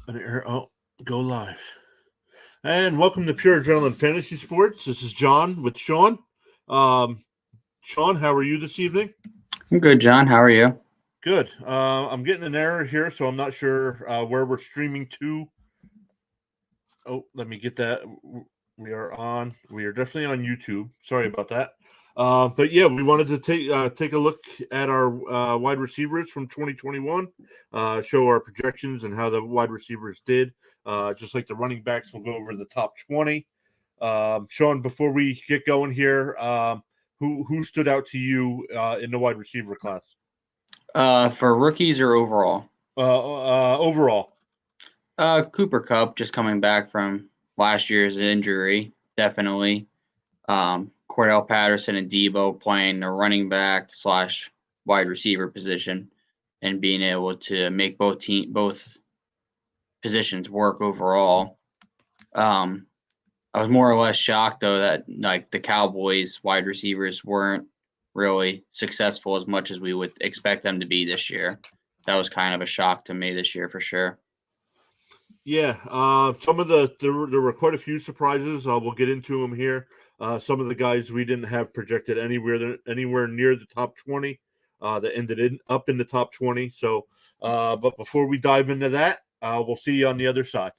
Go live. And welcome to Pure Adrenaline Fantasy Sports. This is John with Sean. Um, Sean, how are you this evening? I'm good, John. How are you? Good. I'm getting an error here, so I'm not sure where we're streaming to. Oh, let me get that. We are definitely on YouTube. Sorry about that. But yeah, we wanted to take a look at our wide receivers from 2021, show our projections and how the wide receivers did. Just like the running backs, we'll go over the top 20. Sean, before we get going here, who stood out to you in the wide receiver class? For rookies or overall? Overall. Cooper Kupp just coming back from last year's injury, definitely. Cordell Patterson and Debo playing the running back / wide receiver position and being able to make both positions work overall. I was more or less shocked though that like the Cowboys wide receivers weren't really successful as much as we would expect them to be this year. That was kind of a shock to me this year for sure. Yeah, some of there were quite a few surprises. We'll get into them here. Some of the guys we didn't have projected anywhere near the top 20 that ended up in the top 20. So, but before we dive into that, we'll see you on the other side.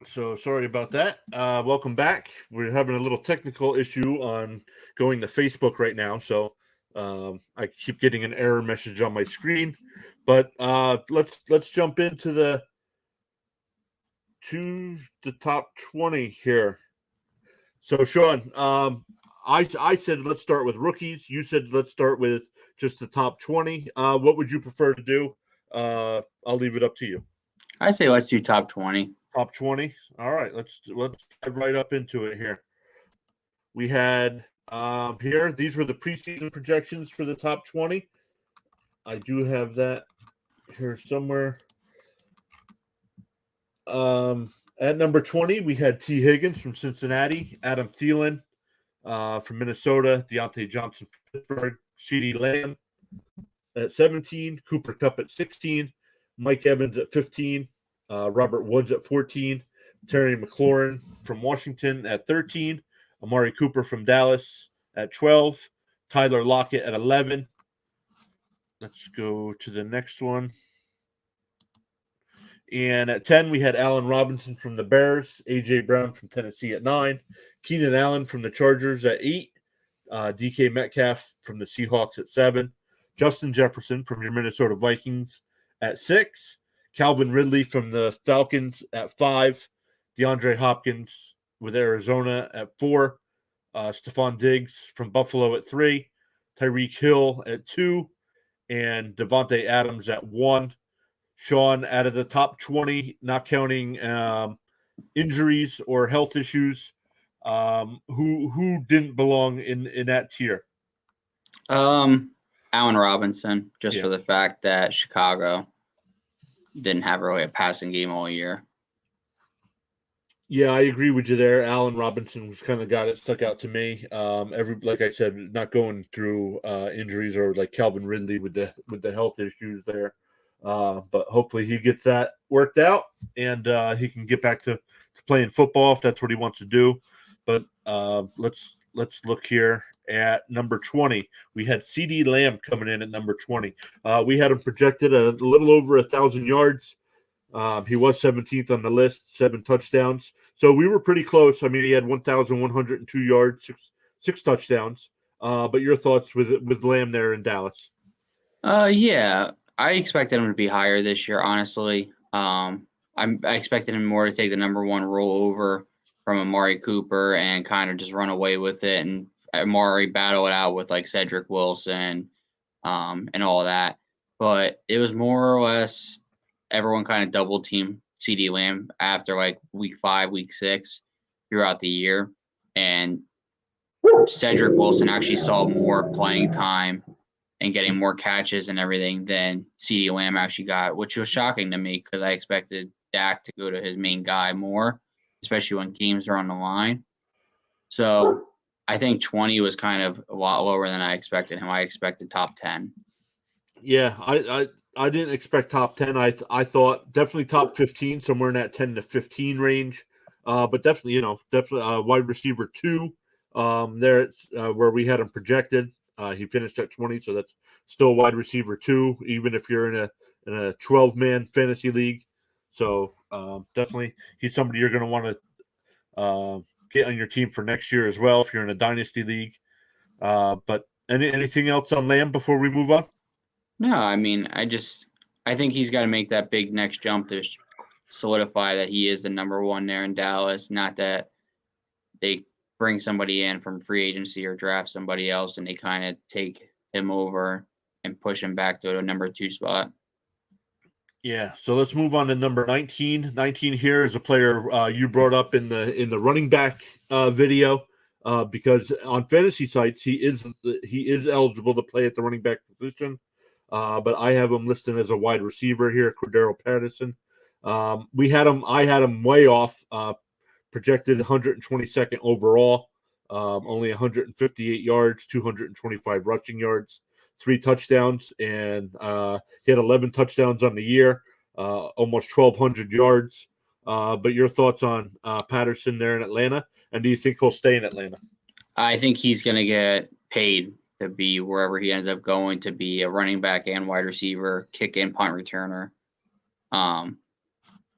So sorry about that. Welcome back. We're having a little technical issue on going to Facebook right now, so I keep getting an error message on my screen. But let's jump into the top 20 here. So Sean, I said let's start with rookies. You said let's start with just the top 20. What would you prefer to do? I'll leave it up to you. I say let's do top 20. Top 20. All right, let's dive right up into it here. We had here, these were the preseason projections for the top 20. I do have that here somewhere. At number 20, we had T. Higgins from Cincinnati, Adam Thielen from Minnesota, Deontay Johnson from Pittsburgh, CeeDee Lamb at 17, Cooper Kupp at 16, Mike Evans at 15, Robert Woods at 14, Terry McLaurin from Washington at 13, Amari Cooper from Dallas at 12, Tyler Lockett at 11. Let's go to the next one. And at 10, we had Allen Robinson from the Bears, A.J. Brown from Tennessee at 9, Keenan Allen from the Chargers at 8, DK Metcalf from the Seahawks at 7, Justin Jefferson from your Minnesota Vikings at 6, Calvin Ridley from the Falcons at 5, DeAndre Hopkins with Arizona at 4, Stephon Diggs from Buffalo at 3, Tyreek Hill at 2, and Devontae Adams at 1. Sean, out of the top 20, not counting injuries or health issues, who didn't belong in that tier? Allen Robinson, just for the fact that Chicago didn't have really a passing game all year. Yeah, I agree with you there. Allen Robinson was kind of the guy that stuck out to me. Like I said, not going through injuries or like Calvin Ridley with the health issues there. But hopefully he gets that worked out and he can get back to playing football if that's what he wants to do. But let's look here at number 20. We had CeeDee Lamb coming in at number 20. We had him projected at a little over 1,000 yards. He was 17th on the list, 7 touchdowns. So we were pretty close. I mean, he had 1,102 yards, six touchdowns. But your thoughts with Lamb there in Dallas? Yeah, I expected him to be higher this year, honestly. I expected him more to take the number 1 role over from Amari Cooper and kind of just run away with it and Amari battle it out with like Cedric Wilson and all that. But it was more or less everyone kind of double team CeeDee Lamb after like week 5, week 6 throughout the year. And Cedric Wilson actually saw more playing time and getting more catches and everything than CeeDee Lamb actually got, which was shocking to me because I expected Dak to go to his main guy more, especially when games are on the line. So I think 20 was kind of a lot lower than I expected him. I expected top 10. Yeah, I didn't expect top 10. I thought definitely top 15, somewhere in that 10 to 15 range. But definitely, definitely wide receiver 2. There it's where we had him projected. He finished at 20, so that's still wide receiver 2, even if you're in a 12-man fantasy league. So definitely, he's somebody you're going to want to get on your team for next year as well if you're in a dynasty league. But anything else on Lamb before we move on? No, I mean, I think he's got to make that big next jump to solidify that he is the number one there in Dallas. Not that they bring somebody in from free agency or draft somebody else and they kind of take him over and push him back to a number 2 spot. Yeah, so let's move on to number 19. 19 here is a player you brought up in the running back video because on fantasy sites he is eligible to play at the running back position, but I have him listed as a wide receiver here, Cordero Patterson. I had him way off, projected 122nd overall, only 158 yards, 225 rushing yards, 3 touchdowns, and he had 11 touchdowns on the year, almost 1,200 yards. But your thoughts on Patterson there in Atlanta, and do you think he'll stay in Atlanta? I think he's going to get paid to be wherever he ends up going, to be a running back and wide receiver, kick and punt returner.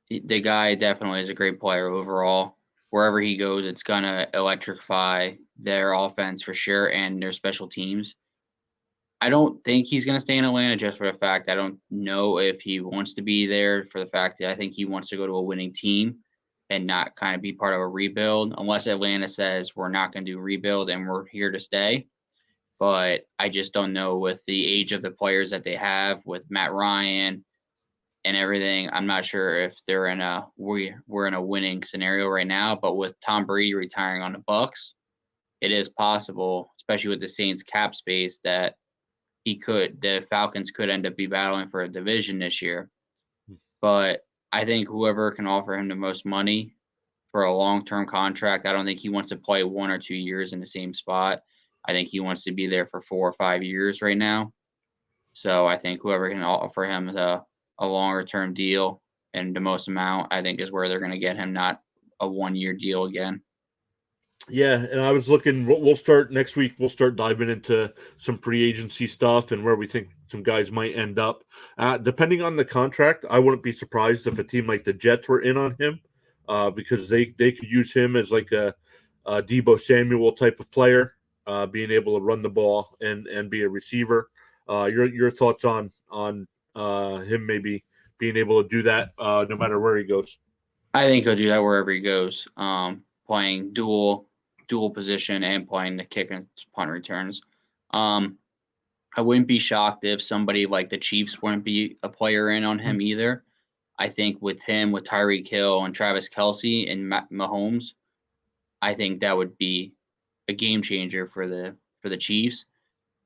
The guy definitely is a great player overall. Wherever he goes, it's going to electrify their offense for sure and their special teams. I don't think he's going to stay in Atlanta just for the fact I don't know if he wants to be there, for the fact that I think he wants to go to a winning team and not kind of be part of a rebuild, unless Atlanta says we're not going to do rebuild and we're here to stay. But I just don't know with the age of the players that they have with Matt Ryan and everything. I'm not sure if they're we're in a winning scenario right now, but with Tom Brady retiring on the Bucs, it is possible, especially with the Saints cap space, that the Falcons could end up be battling for a division this year. But I think whoever can offer him the most money for a long-term contract, I don't think he wants to play 1 or 2 years in the same spot. I think he wants to be there for 4 or 5 years right now. So I think whoever can offer him a longer-term deal and the most amount, I think is where they're going to get him, not a 1-year deal again. Yeah, and I was looking. We'll start next week. We'll start diving into some free agency stuff and where we think some guys might end up. Depending on the contract, I wouldn't be surprised if a team like the Jets were in on him, because they could use him as like a Deebo Samuel type of player, being able to run the ball and be a receiver. Your thoughts on him maybe being able to do that no matter where he goes? I think he'll do that wherever he goes, playing dual position and playing the kick and punt returns. I wouldn't be shocked if somebody like the Chiefs wouldn't be a player in on him either. I think with him, with Tyreek Hill and Travis Kelce and Mahomes, I think that would be a game changer for the Chiefs.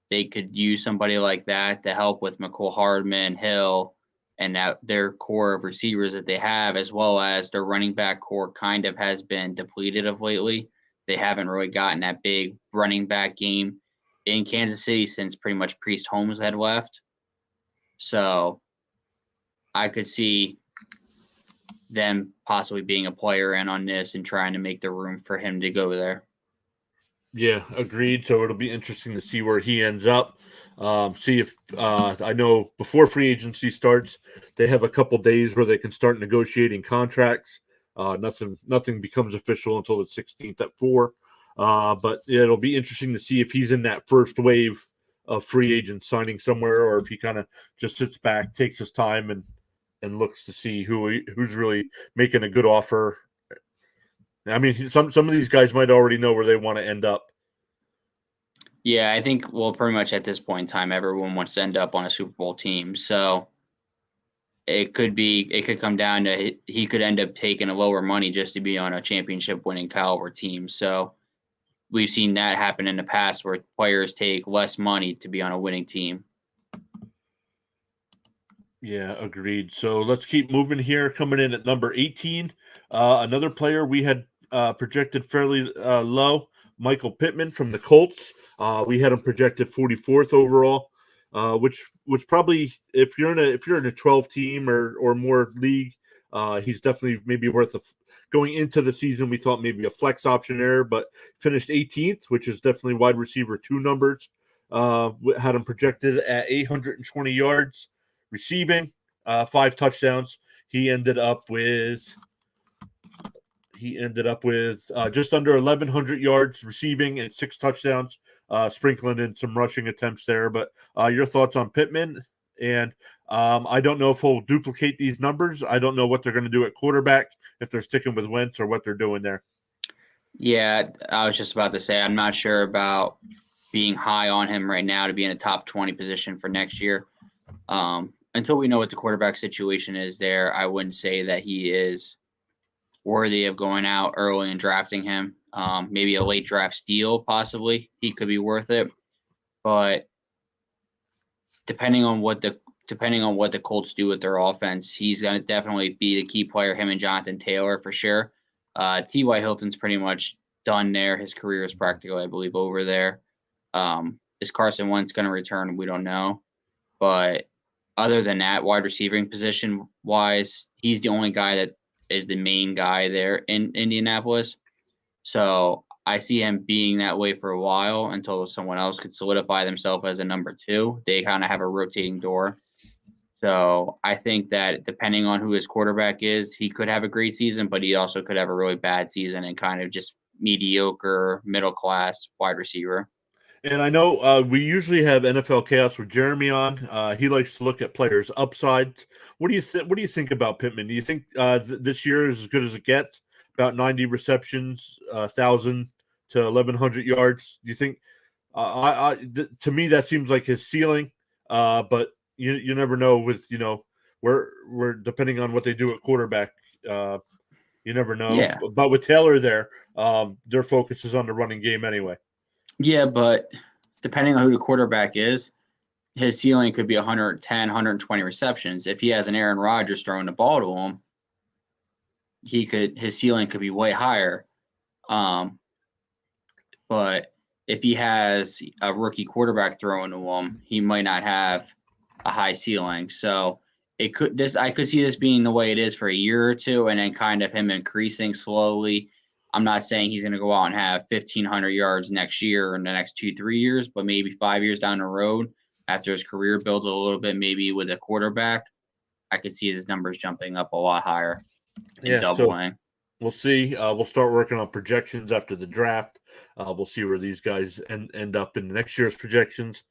They could use somebody like that to help with McCole Hardman, Hill, and that their core of receivers that they have, as well as their running back core kind of has been depleted of lately. They haven't really gotten that big running back game in Kansas City since pretty much Priest Holmes had left. So I could see them possibly being a player in on this and trying to make the room for him to go there. Yeah, agreed. So it'll be interesting to see where he ends up. See if I know before free agency starts, they have a couple days where they can start negotiating contracts. Nothing becomes official until the 16th at 4. But it'll be interesting to see if he's in that first wave of free agents signing somewhere, or if he kind of just sits back, takes his time, and looks to see who's really making a good offer. I mean, some of these guys might already know where they want to end up. Yeah, I think, well, pretty much at this point in time, everyone wants to end up on a Super Bowl team. So it could come down to he could end up taking a lower money just to be on a championship winning caliber team. So we've seen that happen in the past where players take less money to be on a winning team. Yeah, agreed. So let's keep moving here. Coming in at number 18, another player we had projected fairly low, Michael Pittman from the Colts. We had him projected 44th overall, which probably if you're in a 12 team or more league, he's definitely maybe worth going into the season. We thought maybe a flex option there, but finished 18th, which is definitely wide receiver two numbers. Had him projected at 820 yards receiving, 5 touchdowns. He ended up with just under 1,100 yards receiving and 6 touchdowns, sprinkling in some rushing attempts there. But your thoughts on Pittman? And I don't know if he'll duplicate these numbers. I don't know what they're going to do at quarterback, if they're sticking with Wentz or what they're doing there. Yeah, I was just about to say I'm not sure about being high on him right now to be in a top 20 position for next year. Until we know what the quarterback situation is there, I wouldn't say that he is worthy of going out early and drafting him. Maybe a late draft steal, possibly. He could be worth it. But depending on what the Colts do with their offense, he's going to definitely be the key player, him and Jonathan Taylor for sure. T.Y. Hilton's pretty much done there. His career is practically, I believe, over there. Is Carson Wentz going to return? We don't know. But other than that, wide receiving position wise, he's the only guy that is the main guy there in Indianapolis. So I see him being that way for a while until someone else could solidify themselves as a number two. They kind of have a rotating door. So I think that depending on who his quarterback is, he could have a great season, but he also could have a really bad season and kind of just mediocre, middle class wide receiver. And I know we usually have NFL Chaos with Jeremy on. He likes to look at players' upsides. What do you think? What do you think about Pittman? Do you think this year is as good as it gets? About 90 receptions, 1,000 to 1,100 yards. Do you think? To me, that seems like his ceiling. But you never know with we're depending on what they do at quarterback. You never know. Yeah. But with Taylor there, their focus is on the running game anyway. Yeah, but depending on who the quarterback is, his ceiling could be 110, 120 receptions. If he has an Aaron Rodgers throwing the ball to him, his ceiling could be way higher. But if he has a rookie quarterback throwing to him, he might not have a high ceiling. So I could see this being the way it is for a year or two, and then kind of him increasing slowly. I'm not saying he's going to go out and have 1,500 yards next year or in the next 2-3 years, but maybe 5 years down the road, after his career builds a little bit, maybe with a quarterback, I could see his numbers jumping up a lot higher and doubling. So we'll see. We'll start working on projections after the draft. We'll see where these guys end up in next year's projections.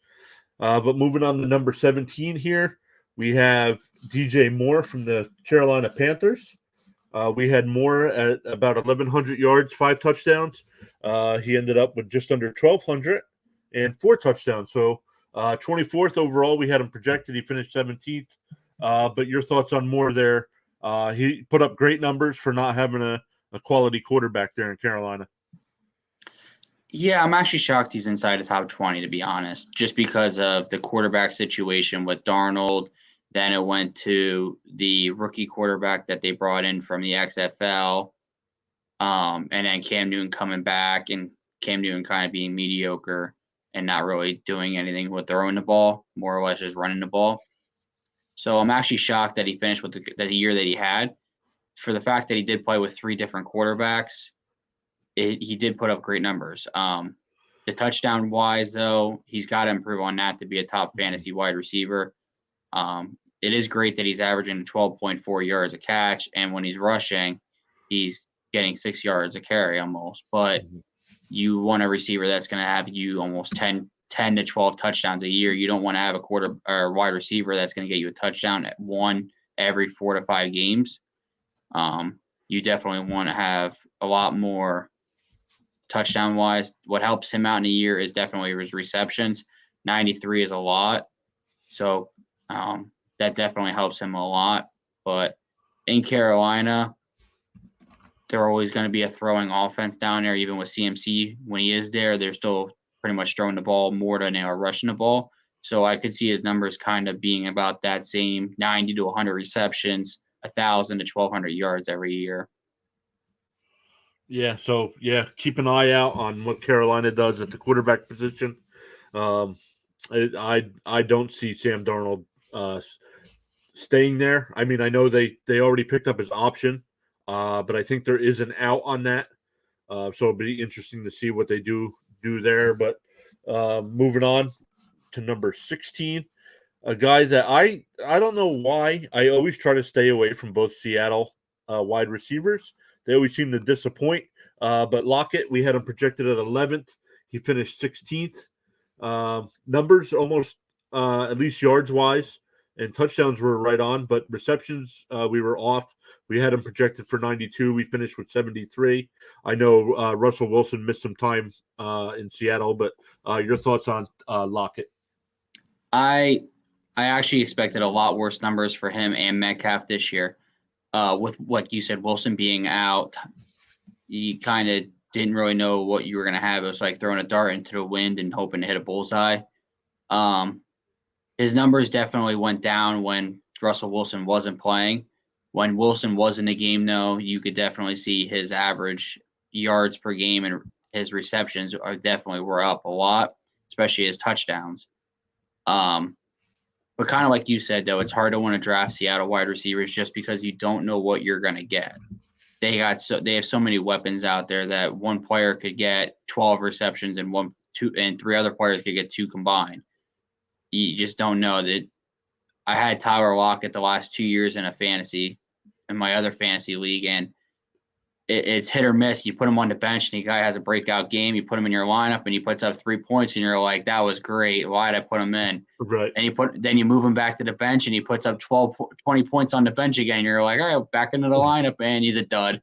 But moving on to number 17 here, we have DJ Moore from the Carolina Panthers. We had Moore at about 1,100 yards, 5 touchdowns. He ended up with just under 1,200 and 4 touchdowns. So 24th overall, we had him projected. He finished 17th. But your thoughts on Moore there? He put up great numbers for not having a quality quarterback there in Carolina. Yeah, I'm actually shocked he's inside the top 20, to be honest, just because of the quarterback situation with Darnold. Then it went to the rookie quarterback that they brought in from the XFL. And then Cam Newton coming back and Cam Newton kind of being mediocre and not really doing anything with throwing the ball, more or less just running the ball. So I'm actually shocked that he finished with the year that he had. For the fact that he did play with 3 different quarterbacks, he did put up great numbers. The touchdown wise, though, he's got to improve on that to be a top fantasy wide receiver. It is great that he's averaging 12.4 yards a catch, and when he's rushing, he's getting 6 yards a carry almost. But you want a receiver that's going to have you almost 10 to 12 touchdowns a year. You don't want to have a quarter or wide receiver that's going to get you a touchdown at one every 4 to 5 games. You definitely want to have a lot more touchdown wise. What helps him out in a year is definitely his receptions. 93 is a lot. So that definitely helps him a lot. But in Carolina, they're always going to be a throwing offense down there. Even with CMC, when he is there, they're still pretty much throwing the ball more than they are rushing the ball. So I could see his numbers kind of being about that same 90 to 100 receptions, 1,000 to 1,200 yards every year. Yeah, so yeah, keep an eye out on what Carolina does at the quarterback position. Um, I don't see Sam Darnold staying there. I mean, I know they already picked up his option, but I think there is an out on that. So it'll be interesting to see what they do there. But moving on to number 16, a guy that I don't know why I always try to stay away from both Seattle wide receivers. They always seem to disappoint. But Lockett, we had him projected at 11th. He finished 16th. Numbers almost at least yards wise and touchdowns were right on, but receptions we were off. We had him projected for 92. We finished with 73. I know Russell Wilson missed some time in Seattle, but your thoughts on Lockett? I actually expected a lot worse numbers for him and Metcalf this year. With what you said, Wilson being out, you kind of didn't really know what you were going to have. It was like throwing a dart into the wind and hoping to hit a bullseye. His numbers definitely went down when Russell Wilson wasn't playing. When Wilson was in the game, though, you could definitely see his average yards per game and his receptions are definitely were up a lot, especially his touchdowns. But kind of like you said, though, it's hard to want to draft Seattle wide receivers just because you don't know what you're going to get. They have so many weapons out there that one player could get 12 receptions and three other players could get 2 combined. You just don't know that. I had Tyler Lockett the last 2 years in my other fantasy league, and it's hit or miss. You put him on the bench, and the guy has a breakout game. You put him in your lineup, and he puts up 3 points, and you're like, "That was great. Why did I put him in?" Right. And then you move him back to the bench, and he puts up 20 points on the bench again. You're like, "All right, back into the lineup, and he's a dud."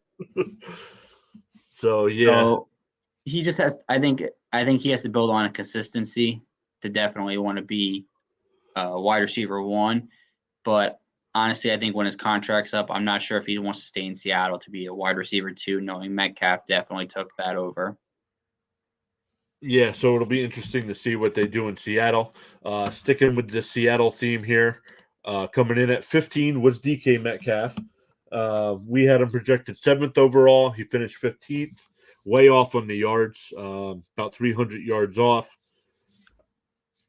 So yeah, So he just has. I think he has to build on a consistency to definitely want to be wide receiver 1. But honestly, I think when his contract's up, I'm not sure if he wants to stay in Seattle to be a wide receiver 2, knowing Metcalf definitely took that over. yeah. So it'll be interesting to see what they do in Seattle. Sticking with the Seattle theme here, coming in at 15 was DK Metcalf. We had him projected 7th overall. He finished 15th, way off on the yards, about 300 yards off.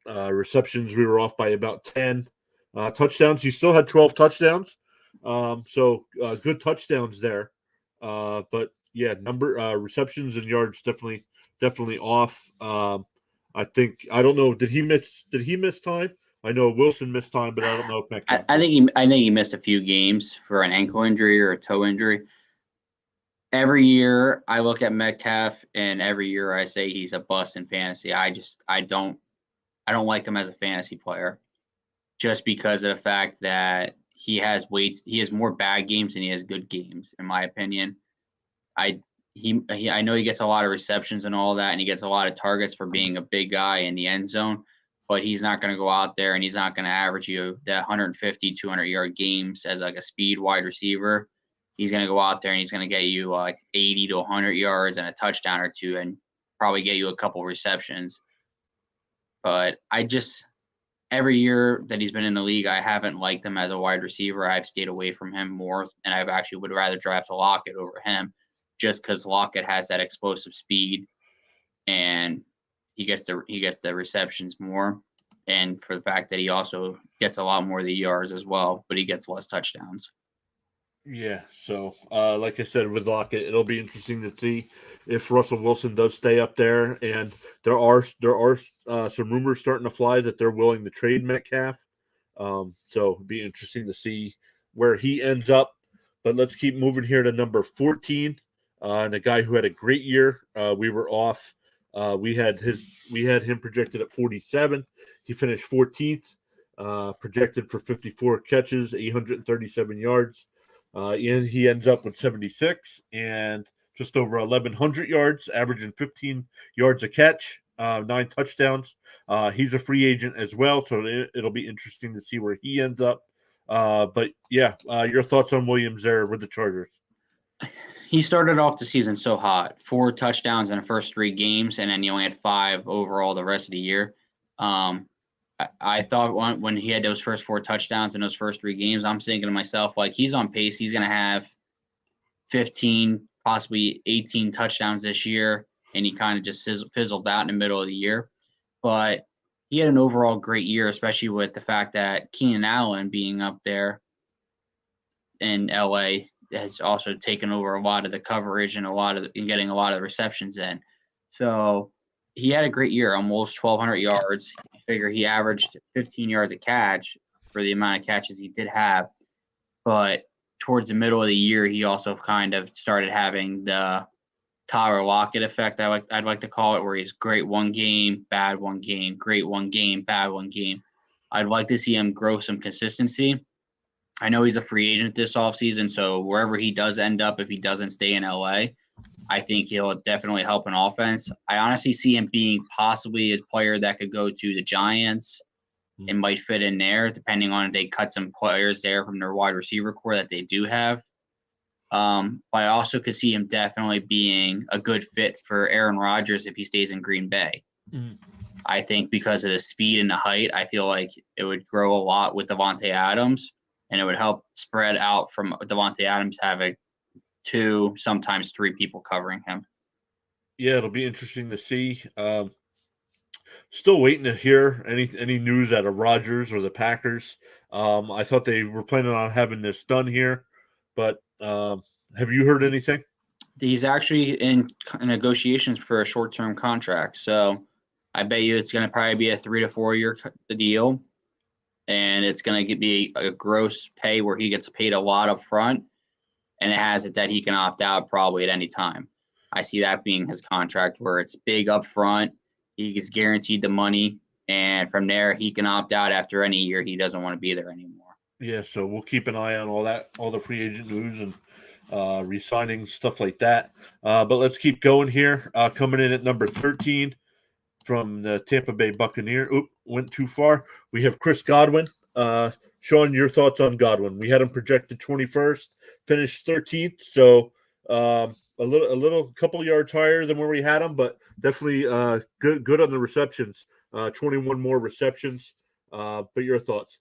Receptions, we were off by about 10. Touchdowns, he still had 12 touchdowns. So good touchdowns there. But yeah, receptions and yards definitely off. I don't know. Did he miss time? I know Wilson missed time, but I don't know if Metcalf. I think he missed a few games for an ankle injury or a toe injury. Every year I look at Metcalf, and every year I say he's a bust in fantasy. I don't like him as a fantasy player, just because of the fact that he has more bad games than he has good games, in my opinion. I know he gets a lot of receptions and all that, and he gets a lot of targets for being a big guy in the end zone, but he's not going to go out there and he's not going to average you that 150, 200-yard games as like a speed wide receiver. He's going to go out there and he's going to get you like 80 to 100 yards and a touchdown or 2 and probably get you a couple receptions. But every year that he's been in the league, I haven't liked him as a wide receiver. I've stayed away from him more, and I've actually would rather draft a Lockett over him, just because Lockett has that explosive speed, and he gets the receptions more, and for the fact that he also gets a lot more of the yards as well, but he gets less touchdowns. Yeah, so like I said, with Lockett, it'll be interesting to see if Russell Wilson does stay up there. And there are some rumors starting to fly that they're willing to trade Metcalf. So it'll be interesting to see where he ends up. But let's keep moving here to number 14, and a guy who had a great year. We were off. We had him projected at 47. He finished 14th, projected for 54 catches, 837 yards. He ends up with 76 and just over 1,100 yards, averaging 15 yards a catch, 9 touchdowns. He's a free agent as well, so it'll be interesting to see where he ends up. But yeah, your thoughts on Williams there with the Chargers? He started off the season so hot, 4 touchdowns in the first 3 games, and then he only had 5 overall the rest of the year. I thought when he had those first 4 touchdowns in those first 3 games, I'm thinking to myself, like, he's on pace. He's going to have 15, possibly 18 touchdowns this year, and he kind of just fizzled out in the middle of the year. But he had an overall great year, especially with the fact that Keenan Allen being up there in LA has also taken over a lot of the coverage and getting a lot of the receptions in. So he had a great year, almost 1,200 yards. I figure he averaged 15 yards a catch for the amount of catches he did have. But towards the middle of the year, he also kind of started having the Tyler Lockett effect, I'd like to call it, where he's great one game, bad one game, great one game, bad one game. I'd like to see him grow some consistency. I know he's a free agent this offseason, so wherever he does end up, if he doesn't stay in LA, I think he'll definitely help an offense. I honestly see him being possibly a player that could go to the Giants and might fit in there, depending on if they cut some players there from their wide receiver core that they do have. But I also could see him definitely being a good fit for Aaron Rodgers if he stays in Green Bay. Mm-hmm. I think because of the speed and the height, I feel like it would grow a lot with Davante Adams, and it would help spread out from Davante Adams having 2, sometimes 3 people covering him. Yeah, it'll be interesting to see. Still waiting to hear any news out of Rodgers or the Packers. I thought they were planning on having this done here, but have you heard anything? He's actually in negotiations for a short-term contract, so I bet you it's going to probably be a 3 to 4 year deal, and it's going to be a gross pay where he gets paid a lot up front, and it has it that he can opt out probably at any time. I see that being his contract where it's big up front, he gets guaranteed the money, and from there he can opt out after any year he doesn't want to be there anymore. Yeah, so we'll keep an eye on all the free agent news and re-signing, stuff like that. But let's keep going here. Coming in at number 13 from the Tampa Bay Buccaneers. Oop, went too far. We have Chris Godwin. Sean, your thoughts on Godwin? We had him projected 21st, finished 13th, so a little couple yards higher than where we had him, but definitely good on the receptions. 21 more receptions. But your thoughts?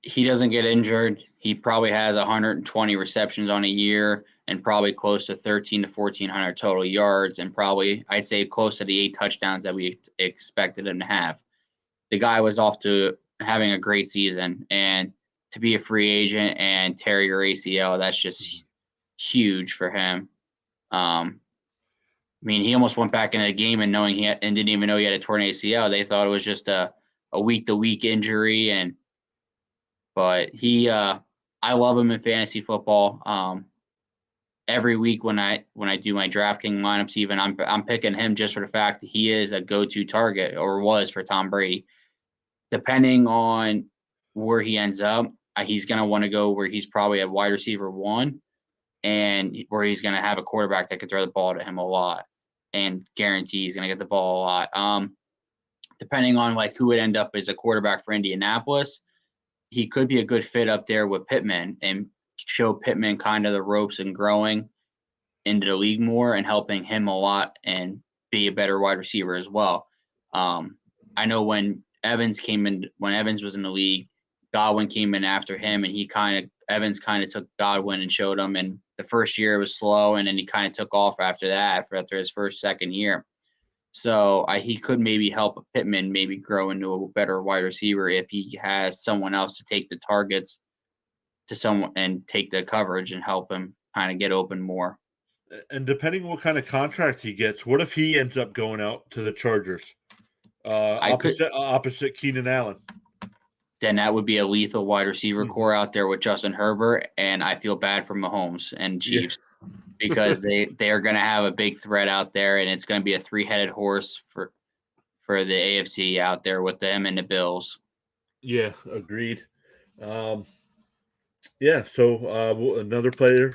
He doesn't get injured. He probably has 120 receptions on a year and probably close to 13 to 1,400 total yards, and probably I'd say close to the 8 touchdowns that we expected him to have. The guy was off to having a great season, and to be a free agent and tear your ACL, that's just huge for him. I mean, he almost went back into the game and didn't even know he had a torn ACL. They thought it was just a week-to-week injury, but I love him in fantasy football. Every week when I do my DraftKings lineups, even I'm picking him just for the fact that he is a go-to target, or was, for Tom Brady. Depending on where he ends up, he's going to want to go where he's probably a wide receiver 1, and where he's going to have a quarterback that can throw the ball to him a lot and guarantee he's going to get the ball a lot. Depending on like who would end up as a quarterback for Indianapolis, he could be a good fit up there with Pittman and show Pittman kind of the ropes and growing into the league more and helping him a lot and be a better wide receiver as well. I know when Evans was in the league, Godwin came in after him, and Evans kind of took Godwin and showed him. And the first year it was slow, and then he kind of took off after his second year. So he could maybe help Pittman maybe grow into a better wide receiver if he has someone else to take the targets to someone and take the coverage and help him kind of get open more. And depending on what kind of contract he gets, what if he ends up going out to the Chargers? Opposite Keenan Allen. Then that would be a lethal wide receiver core out there with Justin Herbert, and I feel bad for Mahomes and Chiefs because they are going to have a big threat out there, and it's going to be a 3-headed horse for the AFC out there with them and the Bills. Yeah, agreed. Yeah, so another player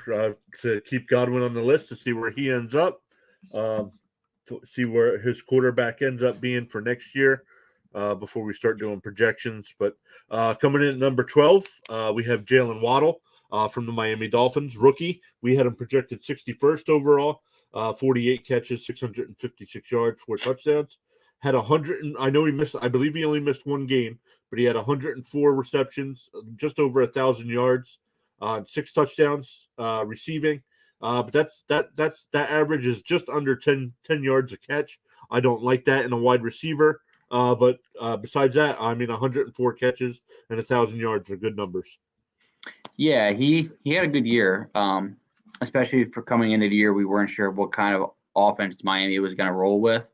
to keep Godwin on the list to see where he ends up, to see where his quarterback ends up being for next year before we start doing projections. But coming in at number 12, we have Jalen Waddle from the Miami Dolphins, rookie. We had him projected 61st overall, 48 catches, 656 yards, 4 touchdowns. had 100. I know he missed. I believe he only missed one game, but he had 104 receptions, just over 1,000 yards, 6 touchdowns receiving. But that average is just under 10 yards a catch. I don't like that in a wide receiver. But besides that, I mean, 104 catches and 1,000 yards are good numbers. Yeah, he had a good year. Especially for coming into the year, we weren't sure what kind of offense Miami was going to roll with.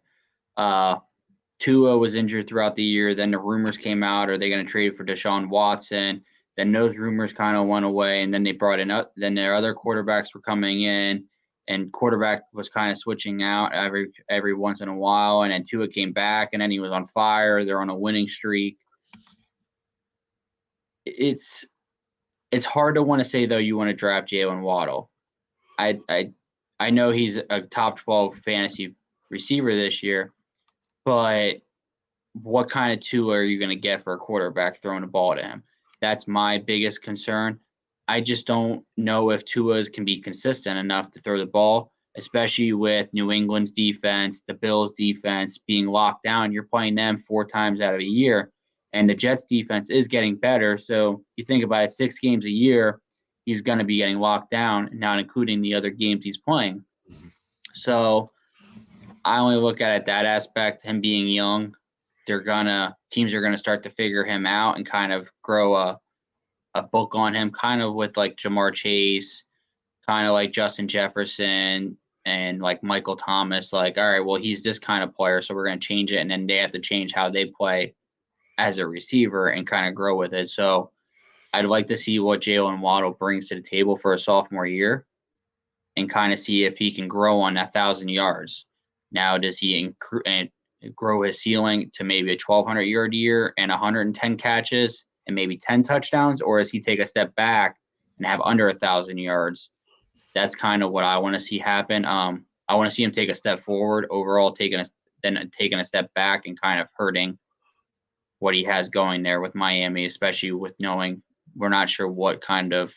Tua was injured throughout the year. Then the rumors came out, are they going to trade for Deshaun Watson? Then those rumors kind of went away, and then they brought in then their other quarterbacks were coming in, and quarterback was kind of switching out every once in a while. And then Tua came back, and then he was on fire. They're on a winning streak. It's hard to want to say though you want to draft Jalen Waddle. I know he's a top 12 fantasy receiver this year, but what kind of Tua are you going to get for a quarterback throwing the ball to him? That's my biggest concern. I just don't know if Tua can be consistent enough to throw the ball, especially with New England's defense, the Bills' defense being locked down. You're playing them 4 times out of a year, and the Jets' defense is getting better. So you think about it, 6 games a year, he's going to be getting locked down, not including the other games he's playing. So I only look at it that aspect, him being young. Teams are gonna start to figure him out and kind of grow a book on him, kind of with like Jamar Chase, kind of like Justin Jefferson and like Michael Thomas. Like, all right, well, he's this kind of player, so we're gonna change it, and then they have to change how they play as a receiver and kind of grow with it. So I'd like to see what Jalen Waddle brings to the table for a sophomore year, and kind of see if he can grow on 1,000 yards. Now, does he grow his ceiling to maybe a 1,200-yard year and 110 catches and maybe 10 touchdowns, or does he take a step back and have under 1,000 yards? That's kind of what I want to see happen. I want to see him take a step forward overall, taking a step back and kind of hurting what he has going there with Miami, especially with knowing we're not sure what kind of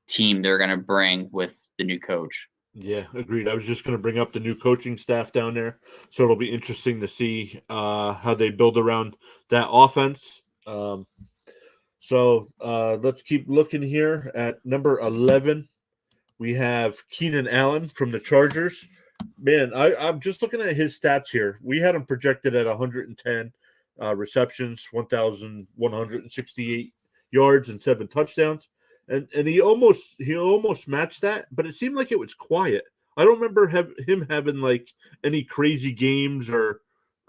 team they're going to bring with the new coach. Yeah, agreed. I was just going to bring up the new coaching staff down there, so it'll be interesting to see how they build around that offense. So let's keep looking here at number 11. We have Keenan Allen from the Chargers. Man, I'm just looking at his stats here. We had him projected at 110 receptions, 1,168 yards, and 7 touchdowns. And he almost matched that, but it seemed like it was quiet. I don't remember him having like any crazy games or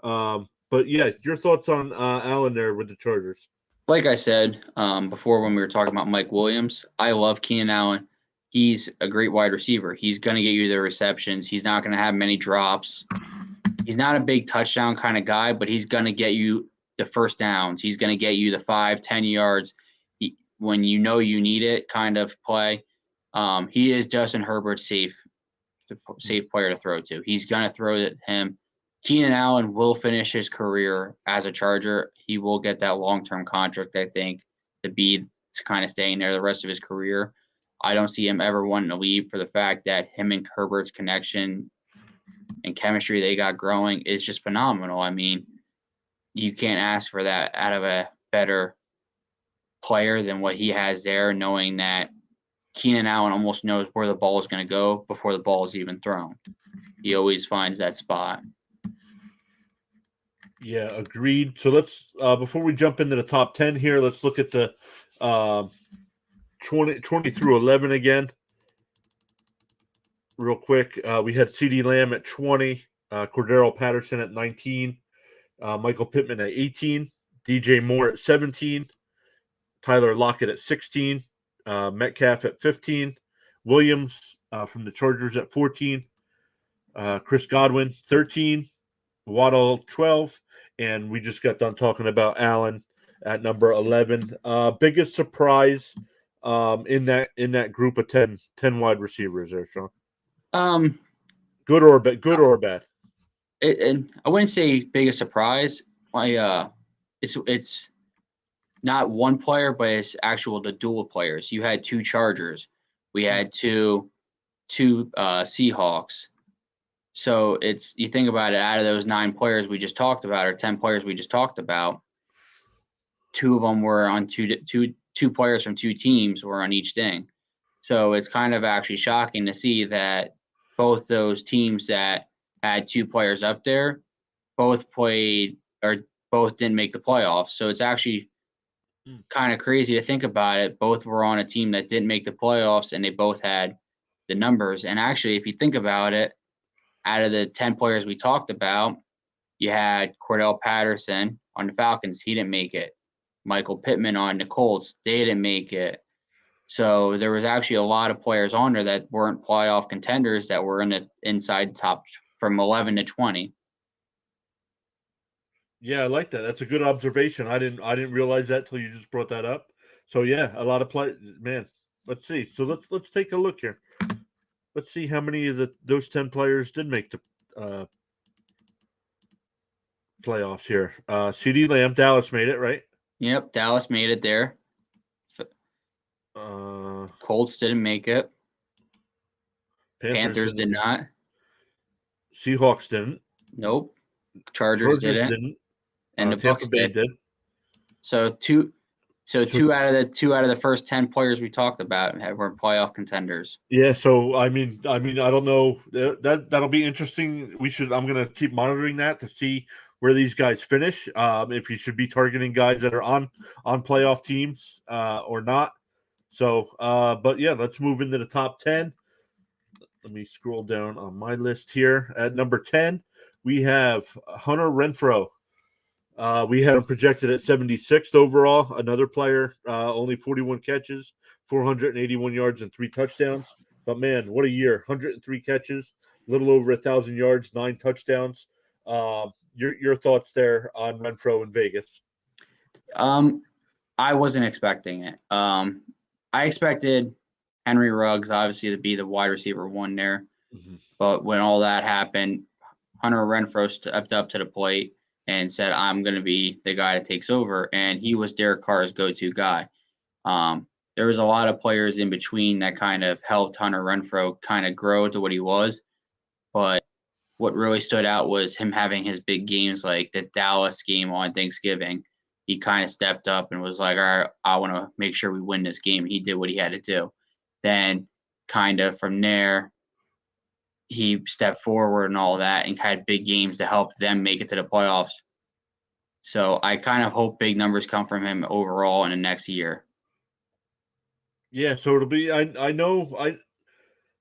but yeah, your thoughts on Allen there with the Chargers. Like I said before when we were talking about Mike Williams, I love Keenan Allen. He's a great wide receiver. He's going to get you the receptions. He's not going to have many drops. He's not a big touchdown kind of guy, but he's going to get you the first downs. He's going to get you the 5-10 yards. When you know you need it kind of play. He is Justin Herbert's safe player to throw to. He's going to throw at him. Keenan Allen will finish his career as a Charger. He will get that long-term contract, I think, to kind of staying there the rest of his career. I don't see him ever wanting to leave for the fact that him and Herbert's connection and chemistry they got growing is just phenomenal. I mean, you can't ask for that out of a better player than what he has there, knowing that Keenan Allen almost knows where the ball is going to go before the ball is even thrown. He always finds that spot. Yeah, agreed. So let's before we jump into the top 10 here, let's look at the 20 through 11 again. Real quick, we had CeeDee Lamb at 20, Cordero Patterson at 19, Michael Pittman at 18, DJ Moore at 17, Tyler Lockett at 16, Metcalf at 15, Williams from the Chargers at 14, Chris Godwin 13, Waddle 12, and we just got done talking about Allen at number 11. Biggest surprise in that group of 10 wide receivers there, Sean? Good or bad? I wouldn't say biggest surprise. It's not one player, but it's the dual players. You had 2 Chargers. We had two Seahawks. So you think about it, out of those 9 players we just talked about, or 10 players we just talked about, 2 of them were on two players from 2 teams were on each thing. So it's kind of actually shocking to see that both those teams that had 2 players up there both played or both didn't make the playoffs. So it's actually kind of crazy to think about it. Both were on a team that didn't make the playoffs and they both had the numbers. And actually, if you think about it, out of the 10 players we talked about, you had Cordell Patterson on the Falcons. He didn't make it. Michael Pittman on the Colts. They didn't make it. So there was actually a lot of players on there that weren't playoff contenders that were in the inside top from 11 to 20. Yeah, I like that. That's a good observation. I didn't realize that till you just brought that up. So yeah, a lot of play. Man, let's see. So let's take a look here. Let's see how many of those 10 players did make the playoffs here. CeeDee Lamb, Dallas made it, right? Yep, Dallas made it there. Colts didn't make it. Panthers did not. Seahawks didn't. Nope. Chargers didn't. And the Tampa Bucks Bay did. So two out of the first 10 players we talked about were playoff contenders. Yeah, so I mean, I don't know. That'll be interesting. I'm gonna keep monitoring that to see where these guys finish. If you should be targeting guys that are on playoff teams or not. So, but yeah, let's move into the top 10. Let me scroll down on my list here. At number 10, we have Hunter Renfrow. We had him projected at 76th overall. Another player, only 41 catches, 481 yards, and 3 touchdowns. But man, what a year! 103 catches, a little over 1,000 yards, 9 touchdowns. Your thoughts there on Renfrow in Vegas? I wasn't expecting it. I expected Henry Ruggs obviously to be the wide receiver 1 there, but when all that happened, Hunter Renfrow stepped up to the plate and said, I'm going to be the guy that takes over. And he was Derek Carr's go-to guy. There was a lot of players in between that kind of helped Hunter Renfrow kind of grow to what he was. But what really stood out was him having his big games, like the Dallas game on Thanksgiving. He kind of stepped up and was like, all right, I want to make sure we win this game. He did what he had to do. Then kind of from there, he stepped forward and all that and had big games to help them make it to the playoffs. So I kind of hope big numbers come from him overall in the next year. Yeah, so it'll be. I know.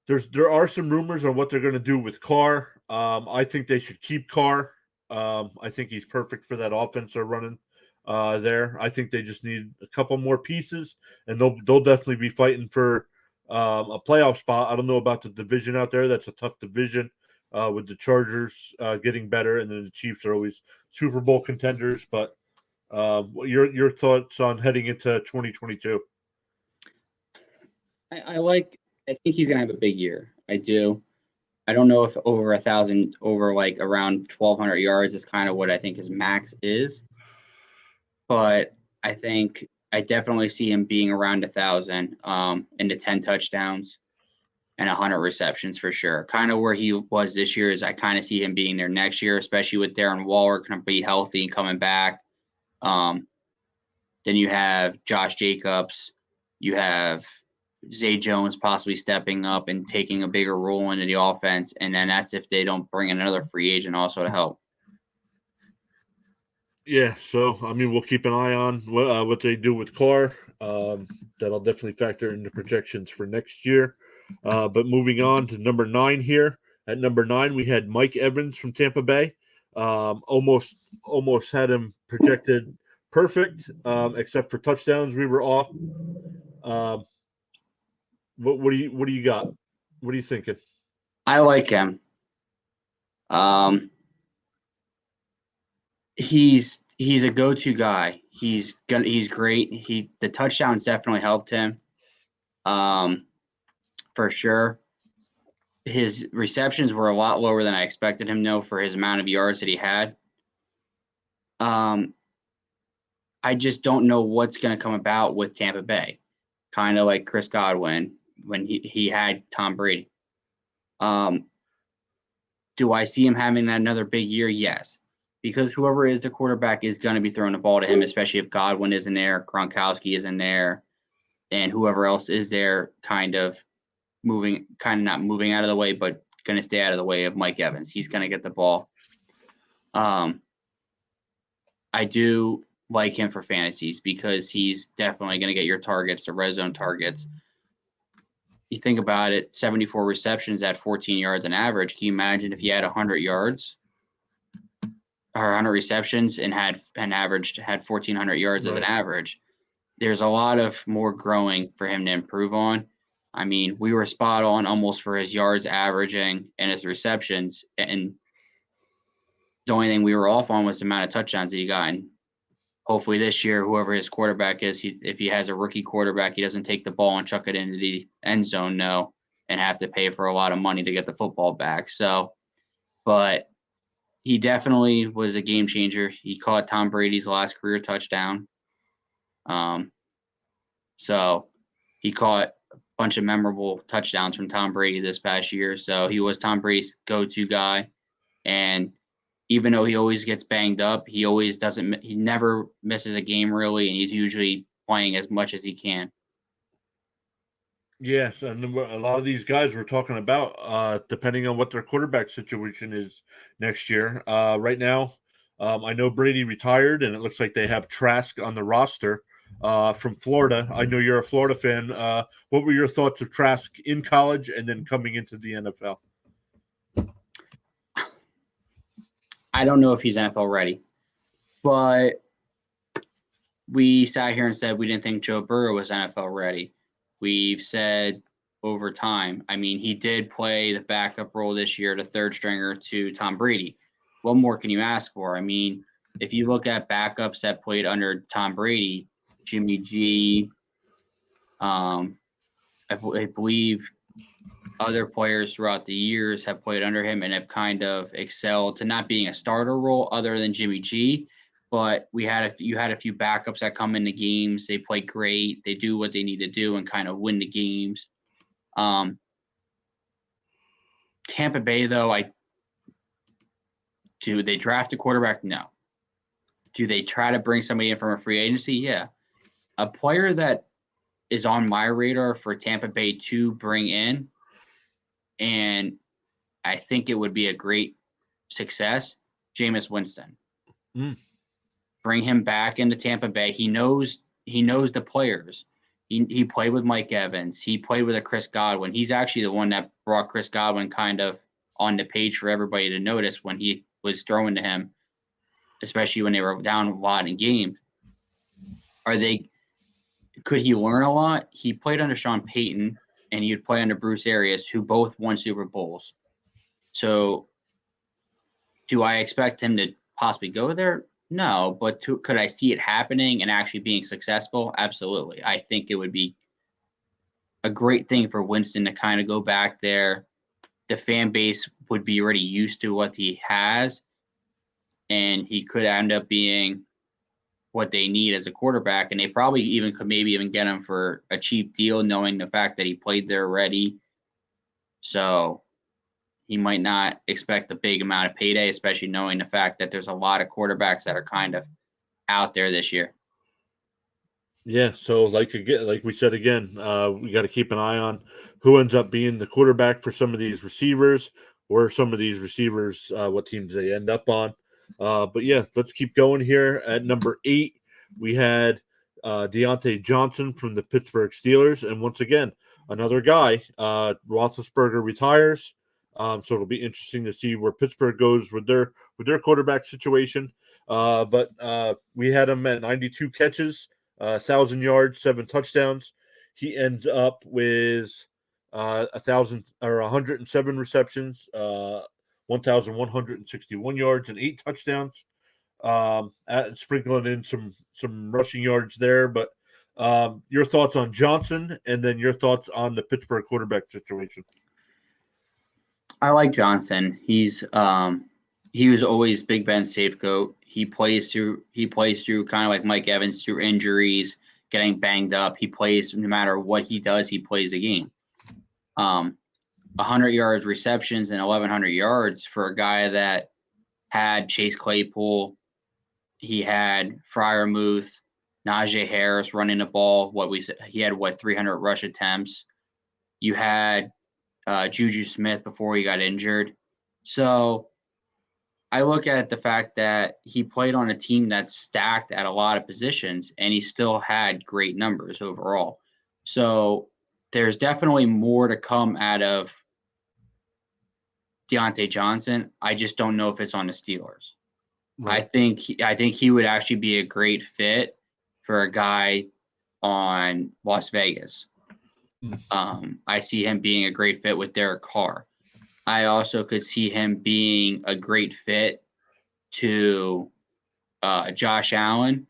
There are some rumors on what they're going to do with Carr. I think they should keep Carr. I think he's perfect for that offense they're running there. I think they just need a couple more pieces, and they'll definitely be fighting for a playoff spot. I don't know about the division out there. That's a tough division with the Chargers getting better, and then the Chiefs are always Super Bowl contenders. But your thoughts on heading into 2022? I think he's gonna have a big year. I do. I don't know if over 1,000, over like around 1,200 yards is kind of what I think his max is. But I think I definitely see him being around 1,000, into 10 touchdowns and 100 receptions for sure. Kind of where he was this year is I kind of see him being there next year, especially with Darren Waller going to be healthy and coming back. Then you have Josh Jacobs. You have Zay Jones possibly stepping up and taking a bigger role into the offense. And then that's if they don't bring in another free agent also to help. Yeah, so I mean, we'll keep an eye on what they do with Carr. That'll definitely factor into projections for next year. But moving on to number 9 here. At number 9, we had Mike Evans from Tampa Bay. Almost had him projected perfect, except for touchdowns. We were off. What do you got? What are you thinking? I like him. He's a go-to guy. He's great. The touchdowns definitely helped him. For sure. His receptions were a lot lower than I expected him though for his amount of yards that he had. I just don't know what's going to come about with Tampa Bay. Kind of like Chris Godwin when he had Tom Brady. Do I see him having another big year? Yes. Because whoever is the quarterback is going to be throwing the ball to him, especially if Godwin isn't there, Gronkowski isn't there, and whoever else is there kind of not moving out of the way, but going to stay out of the way of Mike Evans. He's going to get the ball. I do like him for fantasies because he's definitely going to get your targets, the red zone targets. You think about it, 74 receptions at 14 yards on average. Can you imagine if he had 100 yards or 100 receptions and had 1,400 yards as an average? There's a lot of more growing for him to improve on. I mean, we were spot on almost for his yards averaging and his receptions. And the only thing we were off on was the amount of touchdowns that he got. And hopefully this year, whoever his quarterback is, if he has a rookie quarterback, he doesn't take the ball and chuck it into the end zone, and have to pay for a lot of money to get the football back. So, but he definitely was a game changer. He caught Tom Brady's last career touchdown. So he caught a bunch of memorable touchdowns from Tom Brady this past year. So he was Tom Brady's go-to guy. And even though he always gets banged up, he never misses a game really. And he's usually playing as much as he can. Yes, and a lot of these guys we're talking about, depending on what their quarterback situation is next year. Right now, I know Brady retired, and it looks like they have Trask on the roster from Florida. I know you're a Florida fan. What were your thoughts of Trask in college and then coming into the NFL? I don't know if he's NFL ready, but we sat here and said we didn't think Joe Burrow was NFL ready. We've said over time, I mean, he did play the backup role this year, the third stringer to Tom Brady. What more can you ask for? I mean, if you look at backups that played under Tom Brady, Jimmy G, I believe other players throughout the years have played under him and have kind of excelled to not being a starter role other than Jimmy G. But you had a few backups that come into games. They play great. They do what they need to do and kind of win the games. Tampa Bay, though, do they draft a quarterback? No. Do they try to bring somebody in from a free agency? Yeah. A player that is on my radar for Tampa Bay to bring in, and I think it would be a great success, Jameis Winston. Bring him back into Tampa Bay. He knows the players. He played with Mike Evans. He played with a Chris Godwin. He's actually the one that brought Chris Godwin kind of on the page for everybody to notice when he was throwing to him, especially when they were down a lot in games. Could he learn a lot? He played under Sean Payton and he would play under Bruce Arians, who both won Super Bowls. So do I expect him to possibly go there? No, but could I see it happening and actually being successful? Absolutely. I think it would be a great thing for Winston to kind of go back there. The fan base would be already used to what he has, and he could end up being what they need as a quarterback. And they probably could get him for a cheap deal, knowing the fact that he played there already. So he might not expect a big amount of payday, especially knowing the fact that there's a lot of quarterbacks that are kind of out there this year. Yeah, so like we said again, we got to keep an eye on who ends up being the quarterback for some of these receivers, or some of these receivers, what teams they end up on. But yeah, let's keep going here. At number 8, we had Deontay Johnson from the Pittsburgh Steelers, and once again, another guy. Roethlisberger retires. So it'll be interesting to see where Pittsburgh goes with their quarterback situation. But we had him at 92 catches, 1,000 yards, 7 touchdowns. He ends up with 107 receptions, 1,161 yards, and 8 touchdowns. Sprinkling in some rushing yards there. But your thoughts on Johnson, and then your thoughts on the Pittsburgh quarterback situation. I like Johnson. He was always Big Ben's scapegoat. He plays through kind of like Mike Evans, through injuries, getting banged up. He plays no matter what he does. He plays the game. 100 yards receptions and 1,100 yards for a guy that had Chase Claypool. He had Freiermuth, Najee Harris running the ball. He had 300 rush attempts. You had Juju Smith before he got injured. So I look at the fact that he played on a team that's stacked at a lot of positions, and he still had great numbers overall. So there's definitely more to come out of Diontae Johnson. I just don't know if it's on the Steelers. Right. I think he would actually be a great fit for a guy on Las Vegas. I see him being a great fit with Derek Carr. I also could see him being a great fit to Josh Allen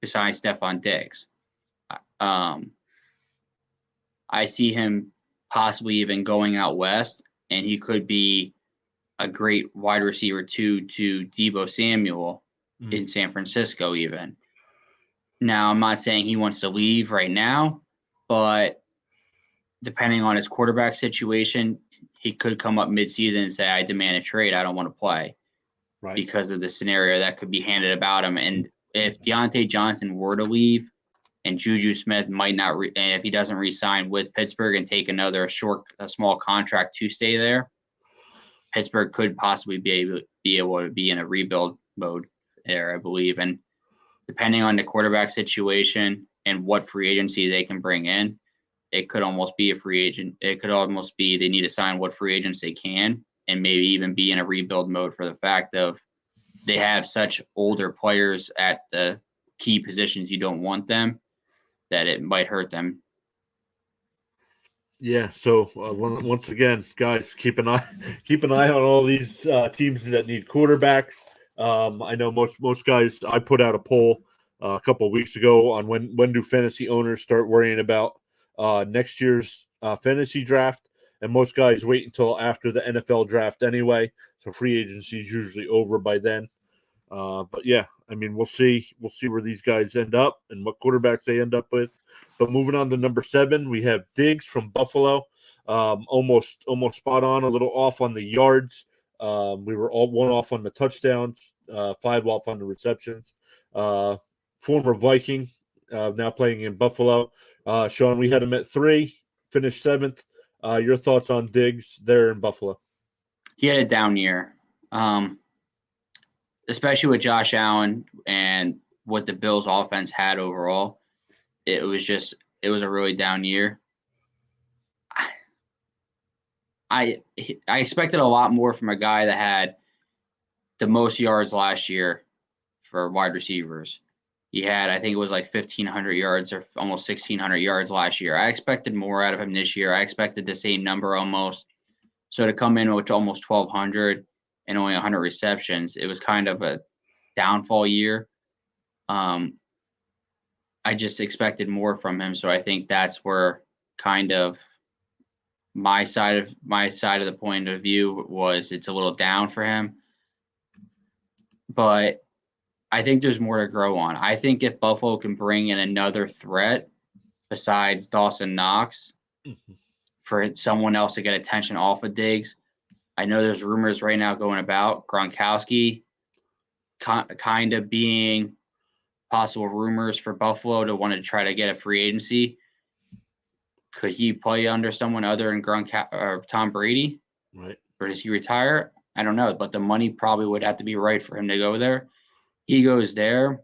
besides Stephon Diggs. I see him possibly even going out west, and he could be a great wide receiver to Deebo Samuel in San Francisco even. Now, I'm not saying he wants to leave right now, but depending on his quarterback situation, he could come up midseason and say, I demand a trade. I don't want to play. Right. Because of the scenario that could be handed about him. And if Diontae Johnson were to leave and Juju Smith might not, if he doesn't re-sign with Pittsburgh and take another small contract to stay there, Pittsburgh could possibly be able to be in a rebuild mode there, I believe. And depending on the quarterback situation and what free agency they can bring in, it could almost be a free agent. It could almost be they need to sign what free agents they can and maybe even be in a rebuild mode for the fact of they have such older players at the key positions you don't want them that it might hurt them. Yeah, so once again, guys, keep an eye on all these teams that need quarterbacks. I know most guys. I put out a poll a couple of weeks ago on when do fantasy owners start worrying about next year's fantasy draft, and most guys wait until after the NFL draft anyway. So free agency is usually over by then. But yeah, I mean, we'll see where these guys end up and what quarterbacks they end up with. But moving on to number 7, we have Diggs from Buffalo. Almost spot on, a little off on the yards. We were all 1 off on the touchdowns, 5 off on the receptions. Former Viking, now playing in Buffalo. Sean, we had him at 3, finished 7th. Your thoughts on Diggs there in Buffalo? He had a down year. Especially with Josh Allen and what the Bills offense had overall, it was a really down year. I expected a lot more from a guy that had the most yards last year for wide receivers. He had, I think it was like 1,500 yards or almost 1,600 yards last year. I expected more out of him this year. I expected the same number almost. So to come in with almost 1,200 and only 100 receptions, it was kind of a downfall year. I just expected more from him, so I think that's where kind of my side of the point of view was it's a little down for him. But I think there's more to grow on. I think if Buffalo can bring in another threat besides Dawson Knox for someone else to get attention off of Diggs, I know there's rumors right now going about Gronkowski kind of being possible rumors for Buffalo to want to try to get a free agency. Could he play under someone other than or Tom Brady? Right. Or does he retire? I don't know, but the money probably would have to be right for him to go there. He goes there,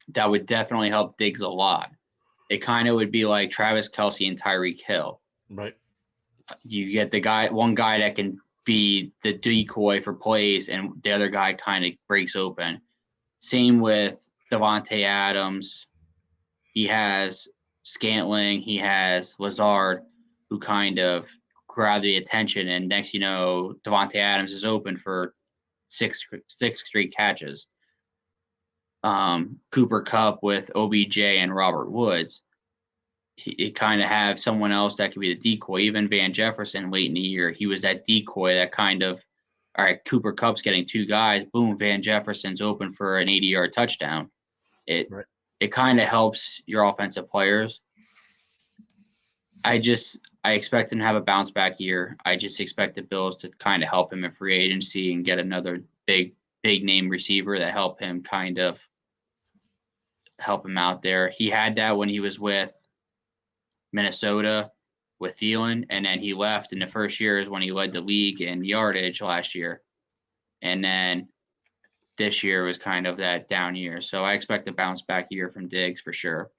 that would definitely help Diggs a lot. It kind of would be like Travis Kelce and Tyreek Hill. Right. You get one guy that can be the decoy for plays, and the other guy kind of breaks open. Same with Davante Adams. He has Scantling. He has Lazard, who kind of grab the attention, and next you know, Davante Adams is open for six straight catches. Cooper Kupp with OBJ and Robert Woods. It kind of have someone else that could be the decoy. Even Van Jefferson late in the year, he was that decoy that kind of, all right, Cooper Kupp's getting 2 guys. Boom, Van Jefferson's open for an 80-yard touchdown. It kind of helps your offensive players. I I expect him to have a bounce back year. I just expect the Bills to kind of help him in free agency and get another big name receiver that help him out there. He had that when he was with Minnesota with Thielen, and then he left in the first year is when he led the league in yardage last year. And then this year was kind of that down year. So I expect a bounce back year from Diggs for sure.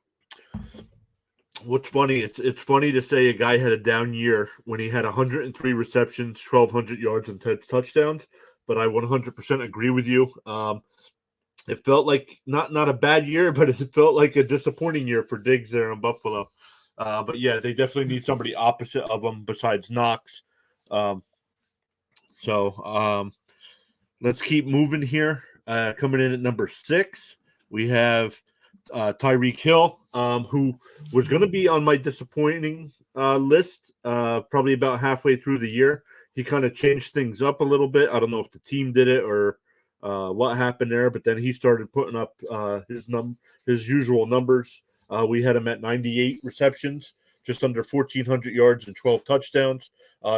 What's funny, it's funny to say a guy had a down year when he had 103 receptions, 1,200 yards, and 10 touchdowns, but I 100% agree with you. It felt like not a bad year, but it felt like a disappointing year for Diggs there in Buffalo. But yeah, they definitely need somebody opposite of him besides Knox. Let's keep moving here. Coming in at number 6, we have Tyreek Hill, who was going to be on my disappointing list probably about halfway through the year. He kind of changed things up a little bit. I don't know if the team did it or what happened there, but then he started putting up his usual numbers. We had him at 98 receptions, just under 1,400 yards and 12 touchdowns.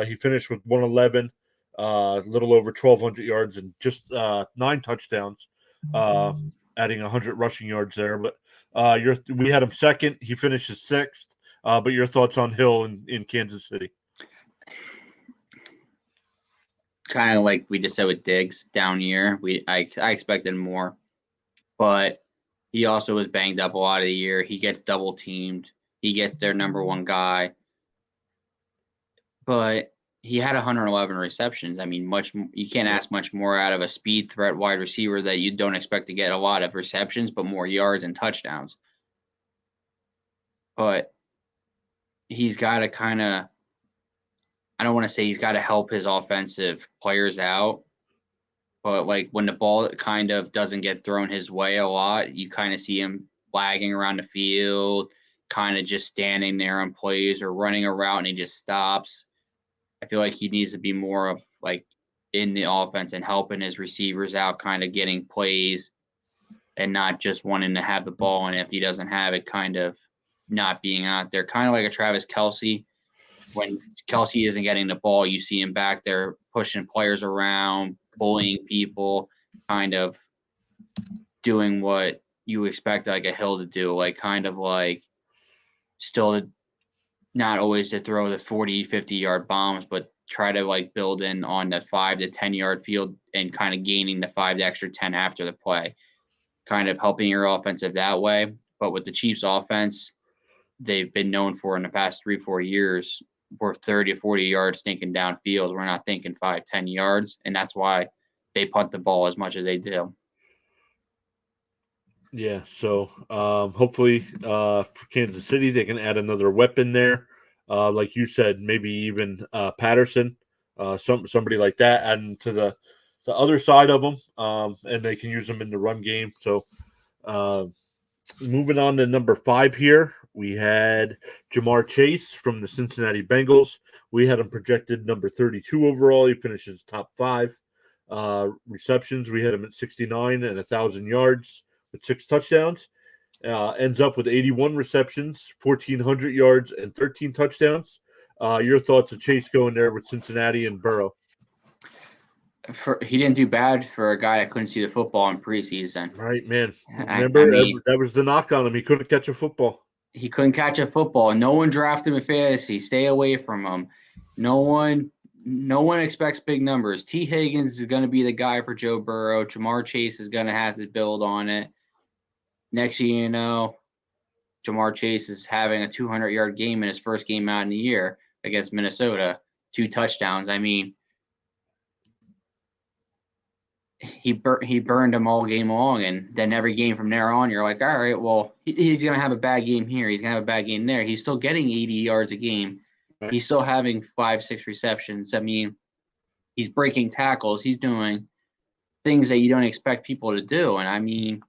He finished with 111, a little over 1,200 yards and just 9 touchdowns, adding 100 rushing yards there. But we had him second. He finishes 6th. But your thoughts on Hill in Kansas City? Kind of like we just said with Diggs, down year. I expected more, but he also was banged up a lot of the year. He gets double teamed. He gets their number one guy, but he had 111 receptions. I mean, you can't ask much more out of a speed threat wide receiver that you don't expect to get a lot of receptions, but more yards and touchdowns. But he's got to kind of, I don't want to say he's got to help his offensive players out, but like when the ball kind of doesn't get thrown his way a lot, you kind of see him lagging around the field, kind of just standing there on plays or running a route and he just stops. I feel like he needs to be more of like in the offense and helping his receivers out, kind of getting plays and not just wanting to have the ball. And if he doesn't have it, kind of not being out there, kind of like a Travis Kelce. When Kelce isn't getting the ball, you see him back there pushing players around, bullying people, kind of doing what you expect like a Hill to do, like kind of like still not always to throw the 40, 50-yard bombs, but try to like build in on the 5 to 10-yard field and kind of gaining the 5 to extra 10 after the play, kind of helping your offensive that way. But with the Chiefs offense, they've been known for in the past 3-4 years, we're 30 to 40 yards thinking downfield. We're not thinking 5, 10 yards. And that's why they punt the ball as much as they do. Yeah, so hopefully for Kansas City, they can add another weapon there. Like you said, maybe even Patterson, somebody like that, adding to the other side of them, and they can use them in the run game. So moving on to number 5 here, we had Ja'Marr Chase from the Cincinnati Bengals. We had him projected number 32 overall. He finishes top 5 receptions. We had him at 69 and 1,000 yards with 6 touchdowns. Ends up with 81 receptions, 1,400 yards, and 13 touchdowns. Your thoughts of Chase going there with Cincinnati and Burrow? He didn't do bad for a guy that couldn't see the football in preseason. Right, man. Remember, that was the knock on him. He couldn't catch a football. He couldn't catch a football. No one drafted him in fantasy. Stay away from him. No one expects big numbers. T. Higgins is going to be the guy for Joe Burrow. Ja'Marr Chase is going to have to build on it. Next thing you know, Ja'Marr Chase is having a 200-yard game in his first game out in the year against Minnesota. 2 touchdowns. I mean, he burned them all game long, and then every game from there on, you're like, all right, well, he's going to have a bad game here. He's going to have a bad game there. He's still getting 80 yards a game. Right. He's still having 5-6 receptions. I mean, he's breaking tackles. He's doing things that you don't expect people to do. And, I mean,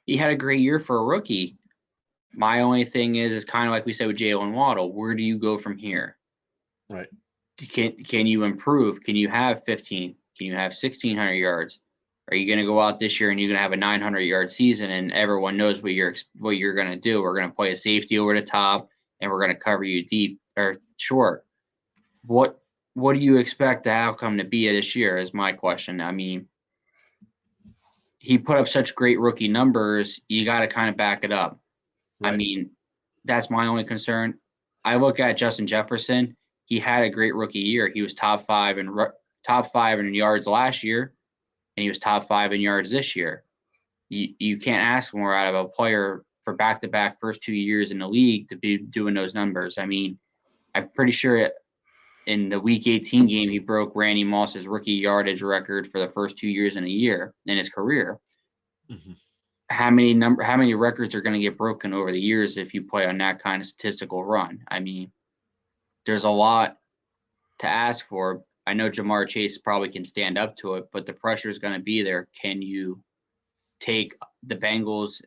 he had a great year for a rookie. My only thing is kind of like we said with Jalen Waddle. Where do you go from here? Right. Can you improve? Can you have 15? Can you have 1,600 yards? Are you going to go out this year and you're going to have a 900-yard season and everyone knows what you're going to do? We're going to play a safety over the top and we're going to cover you deep or short. What do you expect the outcome to be this year is my question. I mean, he put up such great rookie numbers, you got to kind of back it up. Right. I mean, that's my only concern. I look at Justin Jefferson. He had a great rookie year. He was top five in yards last year, and he was top 5 in yards this year. You can't ask more out of a player for back-to-back first 2 years in the league to be doing those numbers. I mean, I'm pretty sure in the Week 18 game, he broke Randy Moss's rookie yardage record for the first 2 years in a year in his career. Mm-hmm. How many records are going to get broken over the years if you play on that kind of statistical run? I mean, there's a lot to ask for. I know Ja'Marr Chase probably can stand up to it, but the pressure is going to be there. Can you take the Bengals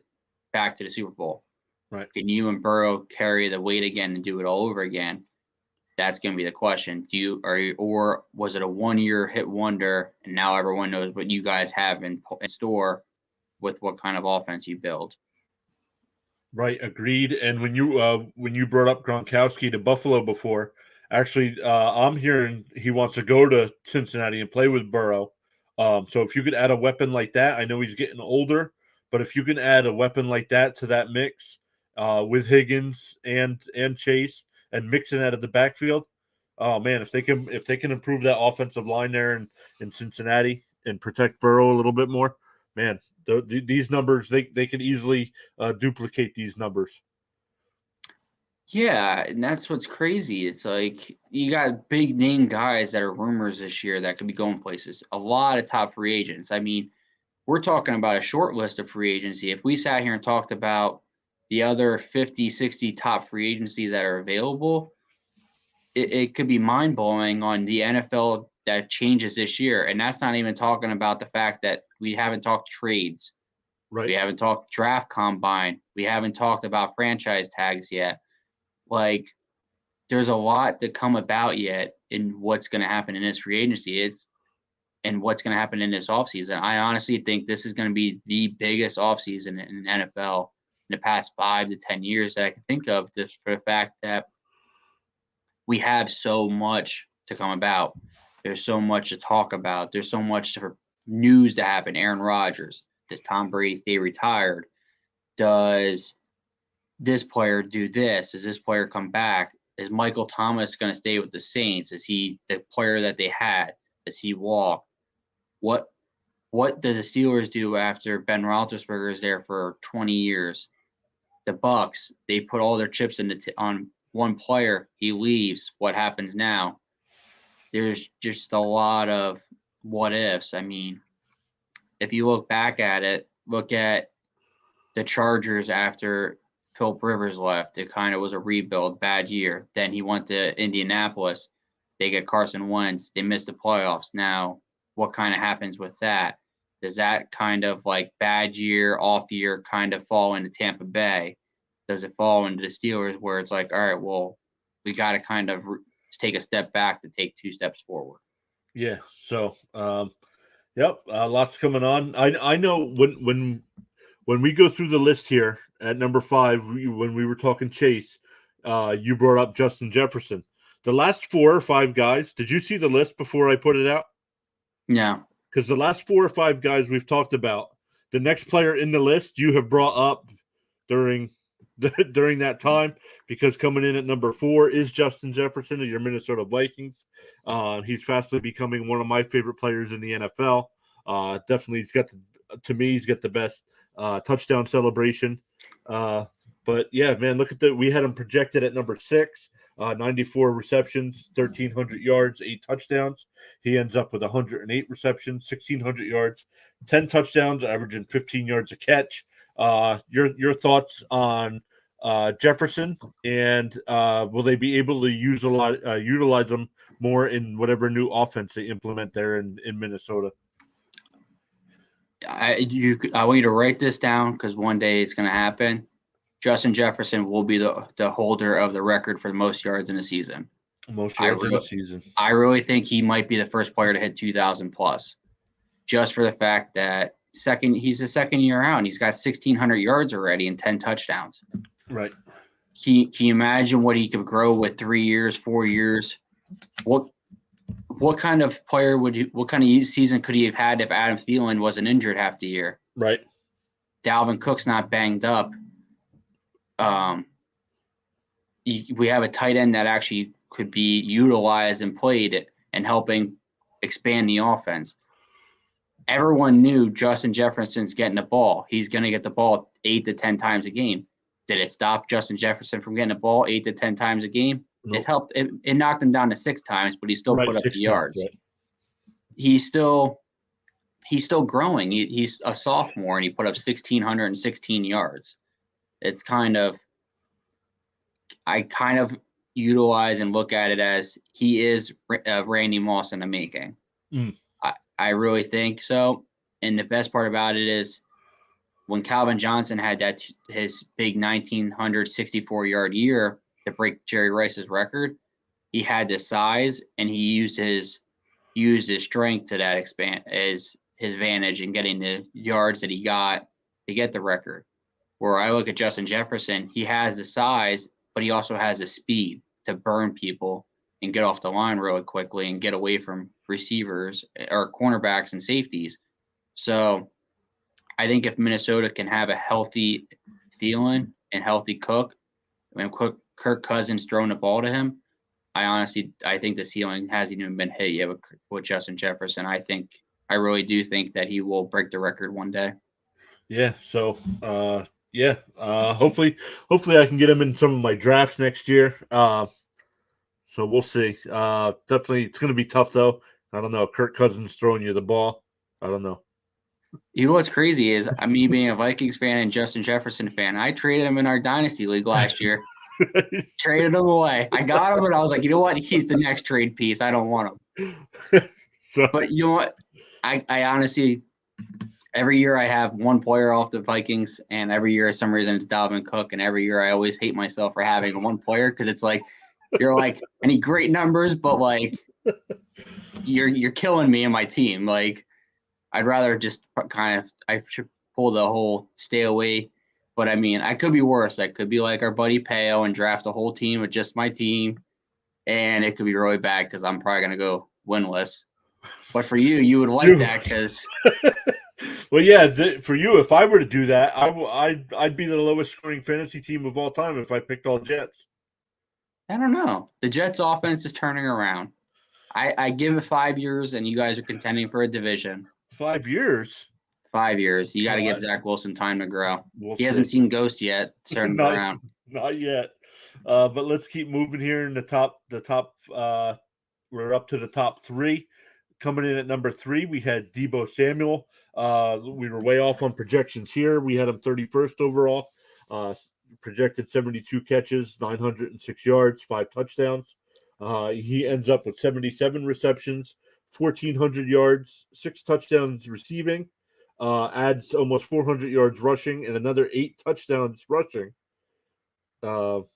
back to the Super Bowl? Right. Can you and Burrow carry the weight again and do it all over again? That's going to be the question. Or was it a 1-year hit wonder, and now everyone knows what you guys have in store with what kind of offense you build? Right, agreed. And when you brought up Gronkowski to Buffalo before, actually, I'm hearing he wants to go to Cincinnati and play with Burrow. So if you could add a weapon like that, I know he's getting older, but if you can add a weapon like that to that mix with Higgins and Chase, and Mixon out of the backfield, oh man, if they can improve that offensive line there in Cincinnati and protect Burrow a little bit more, man, these numbers they could easily duplicate these numbers. Yeah, and that's what's crazy. It's like you got big name guys that are rumors this year that could be going places. A lot of top free agents. I mean, we're talking about a short list of free agency. If we sat here and talked about the other 50, 60 top free agency that are available, it could be mind-blowing on the NFL that changes this year. And that's not even talking about the fact that we haven't talked trades. Right. We haven't talked draft combine. We haven't talked about franchise tags yet. Like, there's a lot to come about yet in what's going to happen in this free agency. And what's going to happen in this offseason. I honestly think this is going to be the biggest offseason in NFL in the past 5 to 10 years that I can think of, just for the fact that we have so much to come about. There's so much to talk about. There's so much news to happen. Aaron Rodgers, does Tom Brady stay retired? Does this player do this? Does this player come back? Is Michael Thomas going to stay with the Saints? Is he the player that they had? Does he walk? What do the Steelers do after Ben Roethlisberger is there for 20 years? The Bucs, they put all their chips on one player. He leaves. What happens now? There's just a lot of what ifs. I mean, if you look back at it, look at the Chargers after Philip Rivers left. It kind of was a rebuild, bad year. Then he went to Indianapolis. They get Carson Wentz. They missed the playoffs. Now, what kind of happens with that? Does that kind of like bad year, off year kind of fall into Tampa Bay? Does it fall into the Steelers where it's like, all right, well, we got to kind of take a step back to take 2 steps forward? Yeah. So, yep, lots coming on. I know when we go through the list here at number 5, when we were talking Chase, you brought up Justin Jefferson. The last 4 or 5 guys, did you see the list before I put it out? Yeah. Because the last 4 or 5 guys we've talked about, the next player in the list you have brought up during that time, because coming in at number 4 is Justin Jefferson of your Minnesota Vikings. He's fastly becoming one of my favorite players in the NFL. Definitely, he's got the best touchdown celebration. But yeah, man, look at we had him projected at number 6. 94 receptions, 1,300 yards, 8 touchdowns. He ends up with 108 receptions, 1,600 yards, 10 touchdowns, averaging 15 yards a catch. Your thoughts on Jefferson, and will they be able to utilize them more in whatever new offense they implement there in Minnesota? I want you to write this down, because one day it's going to happen. Justin Jefferson will be the holder of the record for the most yards in a season. Most yards in a season. I really think he might be the first player to hit 2,000 plus, just for the fact that he's the second year out, and he's got 1,600 yards already and 10 touchdowns. Right. can you imagine what he could grow with 3 years, 4 years? What kind of player what kind of season could he have had if Adam Thielen wasn't injured half the year? Right. Dalvin Cook's not banged up. We have a tight end that actually could be utilized and played and helping expand the offense. Everyone knew Justin Jefferson's getting the ball. He's going to get the ball 8 to 10 times a game. Did it stop Justin Jefferson from getting the ball 8 to 10 times a game? Nope. It helped. It knocked him down to 6 times, but he still put up the yards. Right. He's still growing. He's a sophomore, and he put up 1,616 yards. It's I kind of utilize and look at it as he is Randy Moss in the making. I really think so. And the best part about it is when Calvin Johnson had his big 1,964-yard year to break Jerry Rice's record, he had the size and he used his strength to that his advantage in getting the yards that he got to get the record. Where I look at Justin Jefferson, he has the size, but he also has the speed to burn people and get off the line really quickly and get away from receivers or cornerbacks and safeties. So I think if Minnesota can have a healthy Thielen and healthy Cook, and Kirk Cousins throwing the ball to him, I think the ceiling hasn't even been hit yet with Justin Jefferson. I really do think that he will break the record one day. Yeah. So, hopefully I can get him in some of my drafts next year. So we'll see. Definitely, it's going to be tough though. I don't know. Kirk Cousins throwing you the ball. I don't know. You know what's crazy is me being a Vikings fan and Justin Jefferson fan. I traded him in our dynasty league last year. Traded him away. I got him, and I was like, you know what? He's the next trade piece. I don't want him. But you know what? I honestly, every year I have one player off the Vikings, and every year, for some reason, it's Dalvin Cook. And every year I always hate myself for having one player because it's like, you're like, any great numbers, but like, you're killing me and my team. Like, I'd rather just I should pull the whole stay away. But I mean, I could be worse. I could be like our buddy Peo and draft a whole team with just my team. And it could be really bad because I'm probably going to go winless. But for you would like that because. Well, yeah, for you, if I were to do that, I'd be the lowest scoring fantasy team of all time if I picked all Jets. I don't know. The Jets offense is turning around. I give it 5 years, and you guys are contending for a division. 5 years? 5 years. You got to give Zach Wilson time to grow. He hasn't seen Ghost yet. It's turning around. Not yet. But let's keep moving here in the top. We're up to the top 3. Coming in at number 3, we had Deebo Samuel. We were way off on projections here. We had him 31st overall. Projected 72 catches, 906 yards, 5 touchdowns. He ends up with 77 receptions, 1,400 yards, 6 touchdowns receiving, adds almost 400 yards rushing, and another 8 touchdowns rushing. So,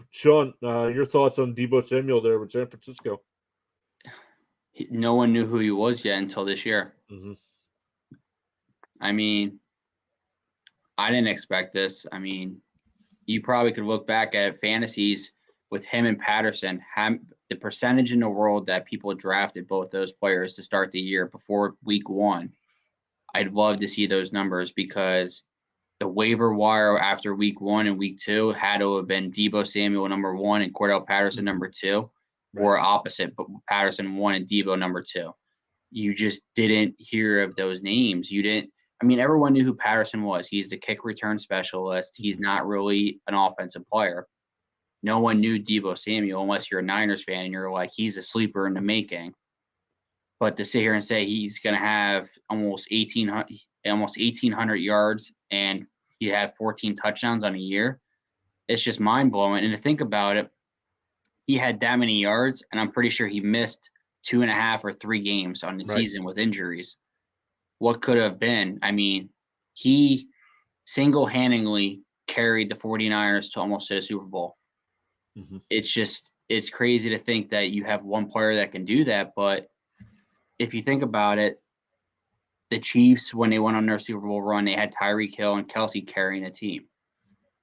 Sean, your thoughts on Deebo Samuel there with San Francisco? No one knew who he was yet until this year. Mm-hmm. I mean, I didn't expect this. I mean, you probably could look back at fantasies with him and Patterson, the percentage in the world that people drafted both those players to start the year before week 1. I'd love to see those numbers because the waiver wire after week 1 and week 2 had to have been Deebo Samuel number 1 and Cordell Patterson number 2, or opposite, but Patterson 1 and Deebo number 2. You just didn't hear of those names. Everyone knew who Patterson was. He's the kick return specialist. He's not really an offensive player. No one knew Deebo Samuel unless you're a Niners fan and you're like, he's a sleeper in the making. But to sit here and say he's going to have almost 1,800 yards and he had 14 touchdowns on a year, it's just mind-blowing. And to think about it, he had that many yards, and I'm pretty sure he missed 2.5 or 3 games on the season with injuries. What could have been? I mean, he single-handedly carried the 49ers to almost to the Super Bowl. Mm-hmm. It's crazy to think that you have one player that can do that. But if you think about it, the Chiefs, when they went on their Super Bowl run, they had Tyreek Hill and Kelsey carrying the team.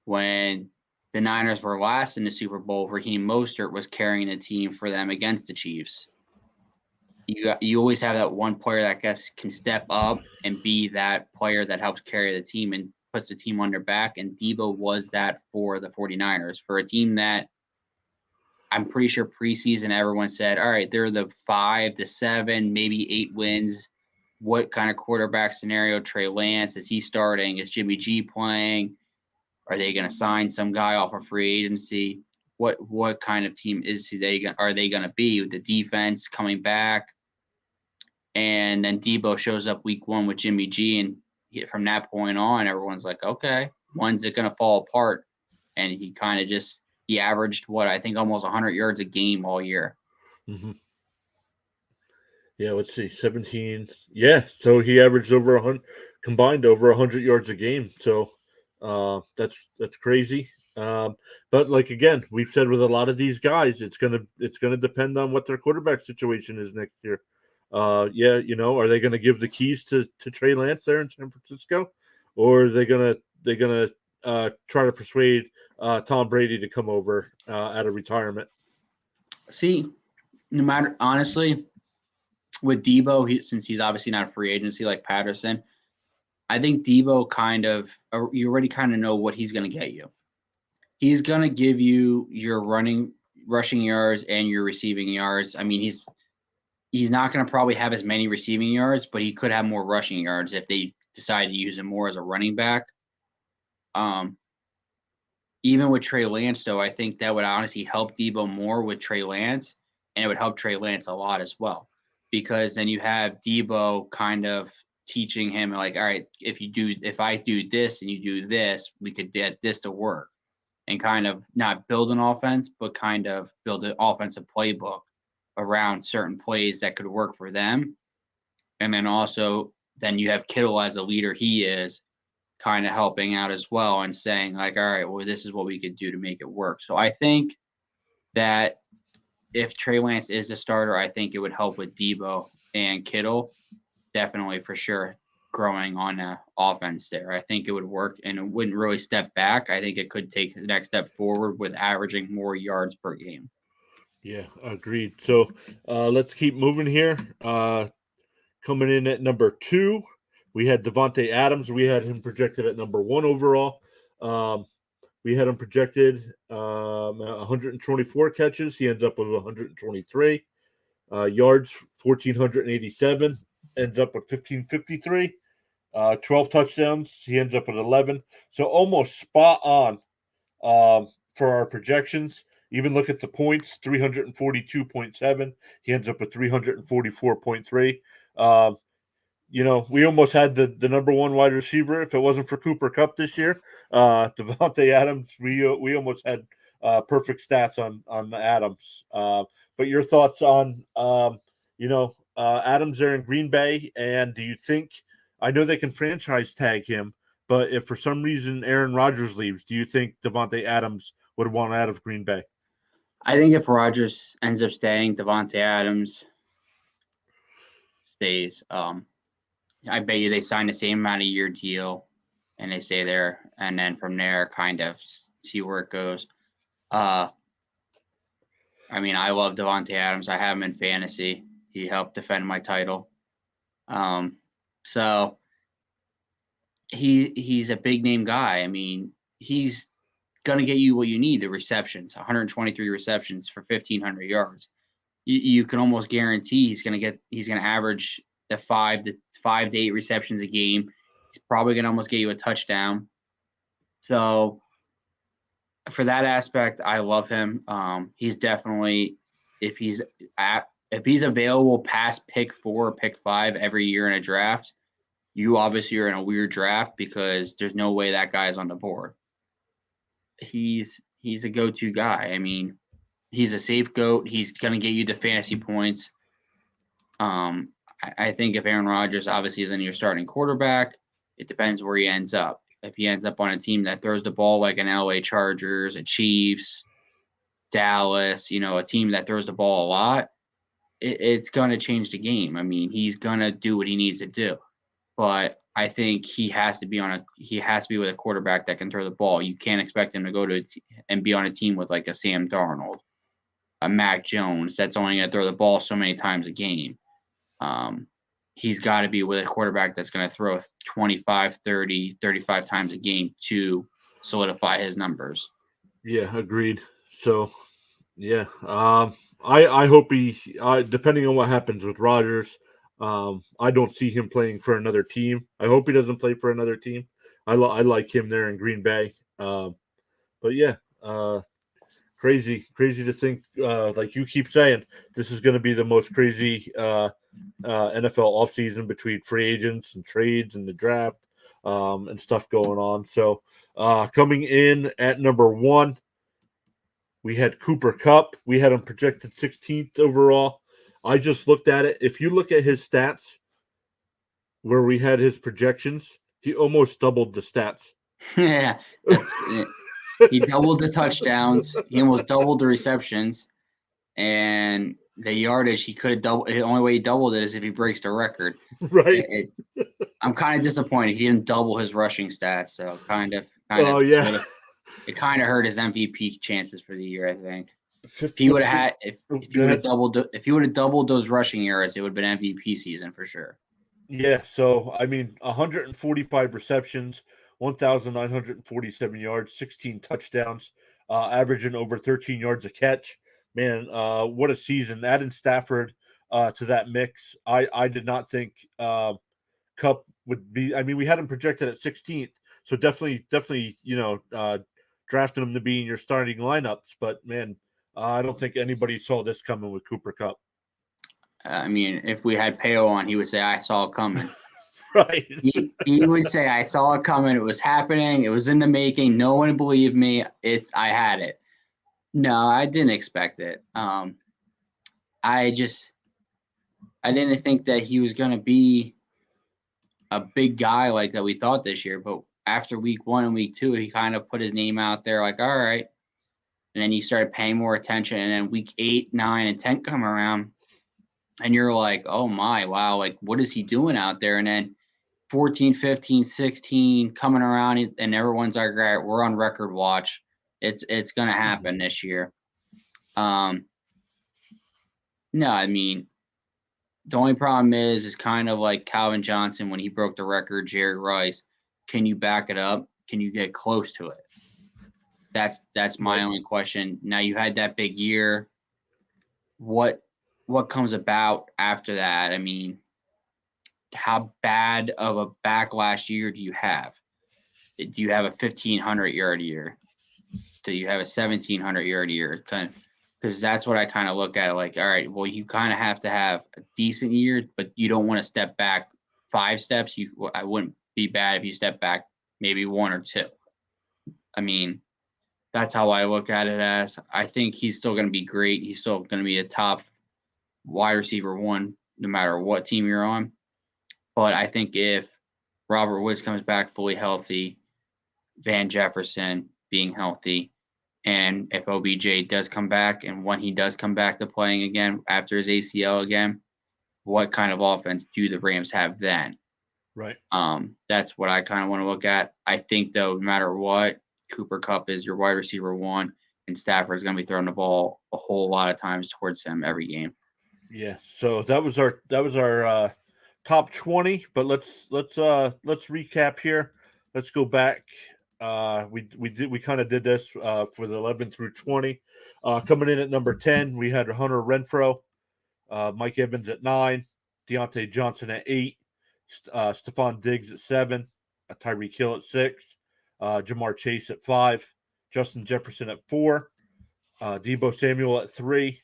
When the Niners were last in the Super Bowl, Raheem Mostert was carrying the team for them against the Chiefs. You always have that one player that can step up and be that player that helps carry the team and puts the team on their back. And Debo was that for the 49ers, for a team that I'm pretty sure preseason everyone said, all right, they're the 5 to 7, maybe 8 wins. What kind of quarterback scenario? Trey Lance, is he starting? Is Jimmy G playing? Are they going to sign some guy off of free agency? What kind of team are they going to be with the defense coming back? And then Debo shows up week 1 with Jimmy G, and from that point on, everyone's like, okay, when's it going to fall apart? And he kind of he averaged I think almost 100 yards a game all year. Mm-hmm. Yeah, let's see, 17. Yeah, so he averaged over 100 combined over 100 yards a game. So that's crazy. But like again, we've said with a lot of these guys, it's gonna depend on what their quarterback situation is next year. Yeah, are they gonna give the keys to Trey Lance there in San Francisco, or are they gonna try to persuade Tom Brady to come over out of retirement? See, no matter, honestly, with Debo, since he's obviously not a free agency like Patterson, I think Debo you already kind of know what he's going to get you. He's going to give you your rushing yards and your receiving yards. I mean, he's not going to probably have as many receiving yards, but he could have more rushing yards if they decide to use him more as a running back. Even with Trey Lance, though, I think that would honestly help Debo more with Trey Lance, and it would help Trey Lance a lot as well, because then you have Debo kind of teaching him like, all right, if I do this and you do this, we could get this to work, and kind of not build an offense, but kind of build an offensive playbook around certain plays that could work for them. And then also, then you have Kittle as a leader he is, kind of helping out as well and saying like, all right, well, this is what we could do to make it work. So I think that if Trey Lance is a starter, I think it would help with Debo and Kittle, definitely for sure, growing on the offense there. I think it would work, and it wouldn't really step back. I think it could take the next step forward with averaging more yards per game. Yeah, agreed. So let's keep moving here. Coming in at number 2, we had Davante Adams. We had him projected at number 1 overall. We had him projected 124 catches. He ends up with 123 yards, 1,487. Ends up with 1,553. 12 touchdowns. He ends up with 11. So almost spot on for our projections. Even look at the points, 342.7. He ends up with 344.3. We almost had the number 1 wide receiver if it wasn't for Cooper Kupp this year. Davante Adams, we almost had perfect stats on Adams. But your thoughts on Adams there in Green Bay, and do you think, I know they can franchise tag him, but if for some reason Aaron Rodgers leaves, do you think Davante Adams would want out of Green Bay? I think if Rodgers ends up staying, Davante Adams stays. I bet you they sign the same amount of year deal and they stay there, and then from there kind of see where it goes. I mean, I love Davante Adams. I have him in fantasy. He helped defend my title. So he's a big name guy. I mean, he's going to get you what you need, the receptions, 123 receptions for 1,500 yards. You can almost guarantee he's going to average the 5 to 8 receptions a game. He's probably going to almost get you a touchdown. So for that aspect, I love him. He's definitely, if he's available past pick 4 or pick 5 every year in a draft, you obviously are in a weird draft because there's no way that guy is on the board. He's a go-to guy. I mean, he's a safe goat. He's going to get you the fantasy points. I think if Aaron Rodgers obviously isn't your starting quarterback, it depends where he ends up. If he ends up on a team that throws the ball like an LA Chargers, a Chiefs, Dallas, a team that throws the ball a lot, it's going to change the game. I mean, he's going to do what he needs to do. but I think he has to be with a quarterback that can throw the ball. You can't expect him to go to and be on a team with like a Sam Darnold, a Mac Jones that's only going to throw the ball so many times a game. He's got to be with a quarterback that's going to throw 25, 30, 35 times a game to solidify his numbers. Yeah, agreed. So, yeah, I hope he. Depending on what happens with Rodgers, I don't see him playing for another team. I hope he doesn't play for another team. I like him there in Green Bay. But yeah, crazy to think. Like you keep saying, this is going to be the most crazy NFL offseason between free agents and trades and the draft and stuff going on. So coming in at number 1, we had Cooper Kupp. We had him projected 16th overall. I just looked at it. If you look at his stats, where we had his projections, he almost doubled the stats. Yeah, he doubled the touchdowns. He almost doubled the receptions, and the yardage he could have doubled. The only way he doubled it is if he breaks the record. Right. I'm kind of disappointed he didn't double his rushing stats. So kind of. Oh yeah. It kind of hurt his MVP chances for the year, I think. If he would have doubled those rushing yards, it would have been MVP season for sure. Yeah, so I mean 145 receptions, 1,947 yards, 16 touchdowns, averaging over 13 yards a catch. Man, what a season. Adding Stafford to that mix. I did not think Kupp would be. I mean, we had him projected at 16th, so definitely, drafting him to be in your starting lineups. But man, I don't think anybody saw this coming with Cooper Kupp. I mean, if we had Peo on, he would say, "I saw it coming." Right. He would say, "I saw it coming. It was happening. It was in the making. No one believed me. I had it." No, I didn't expect it. I didn't think that he was going to be a big guy like that we thought this year. But after week 1 and week 2, he kind of put his name out there like, all right. And then he started paying more attention. And then week 8, 9, and 10 come around. And you're like, oh my, wow, like what is he doing out there? And then 14, 15, 16 coming around, and everyone's like, all right, we're on record watch. It's going to happen this year. No, I mean, the only problem is kind of like Calvin Johnson when he broke the record, Jerry Rice. Can you back it up? Can you get close to it? That's my only question. Now you had that big year. What comes about after that? I mean, how bad of a backlash year do you have? Do you have a 1,500 yard year? Do you have a 1,700 yard year? Because that's what I kind of look at it like, all right, well, you kind of have to have a decent year, but you don't want to step back 5 steps. I wouldn't be bad if you step back maybe 1 or 2. I mean, that's how I look at it as. I think he's still going to be great. He's still going to be a top wide receiver 1, no matter what team you're on. But I think if Robert Woods comes back fully healthy, Van Jefferson being healthy, and if OBJ does come back, and when he does come back to playing again after his ACL again, what kind of offense do the Rams have then? Right. That's what I kind of want to look at. I think, though, no matter what, Cooper Kupp is your wide receiver 1, and Stafford's going to be throwing the ball a whole lot of times towards him every game. Yeah. So that was our top 20. But let's recap here. Let's go back. We kind of did this for the 11 through 20. Coming in at number 10, we had Hunter Renfrow, Mike Evans at 9, Deontay Johnson at 8, Stephon Diggs at 7, Tyreek Hill at 6, Jamar Chase at 5, Justin Jefferson at 4, Deebo Samuel at 3,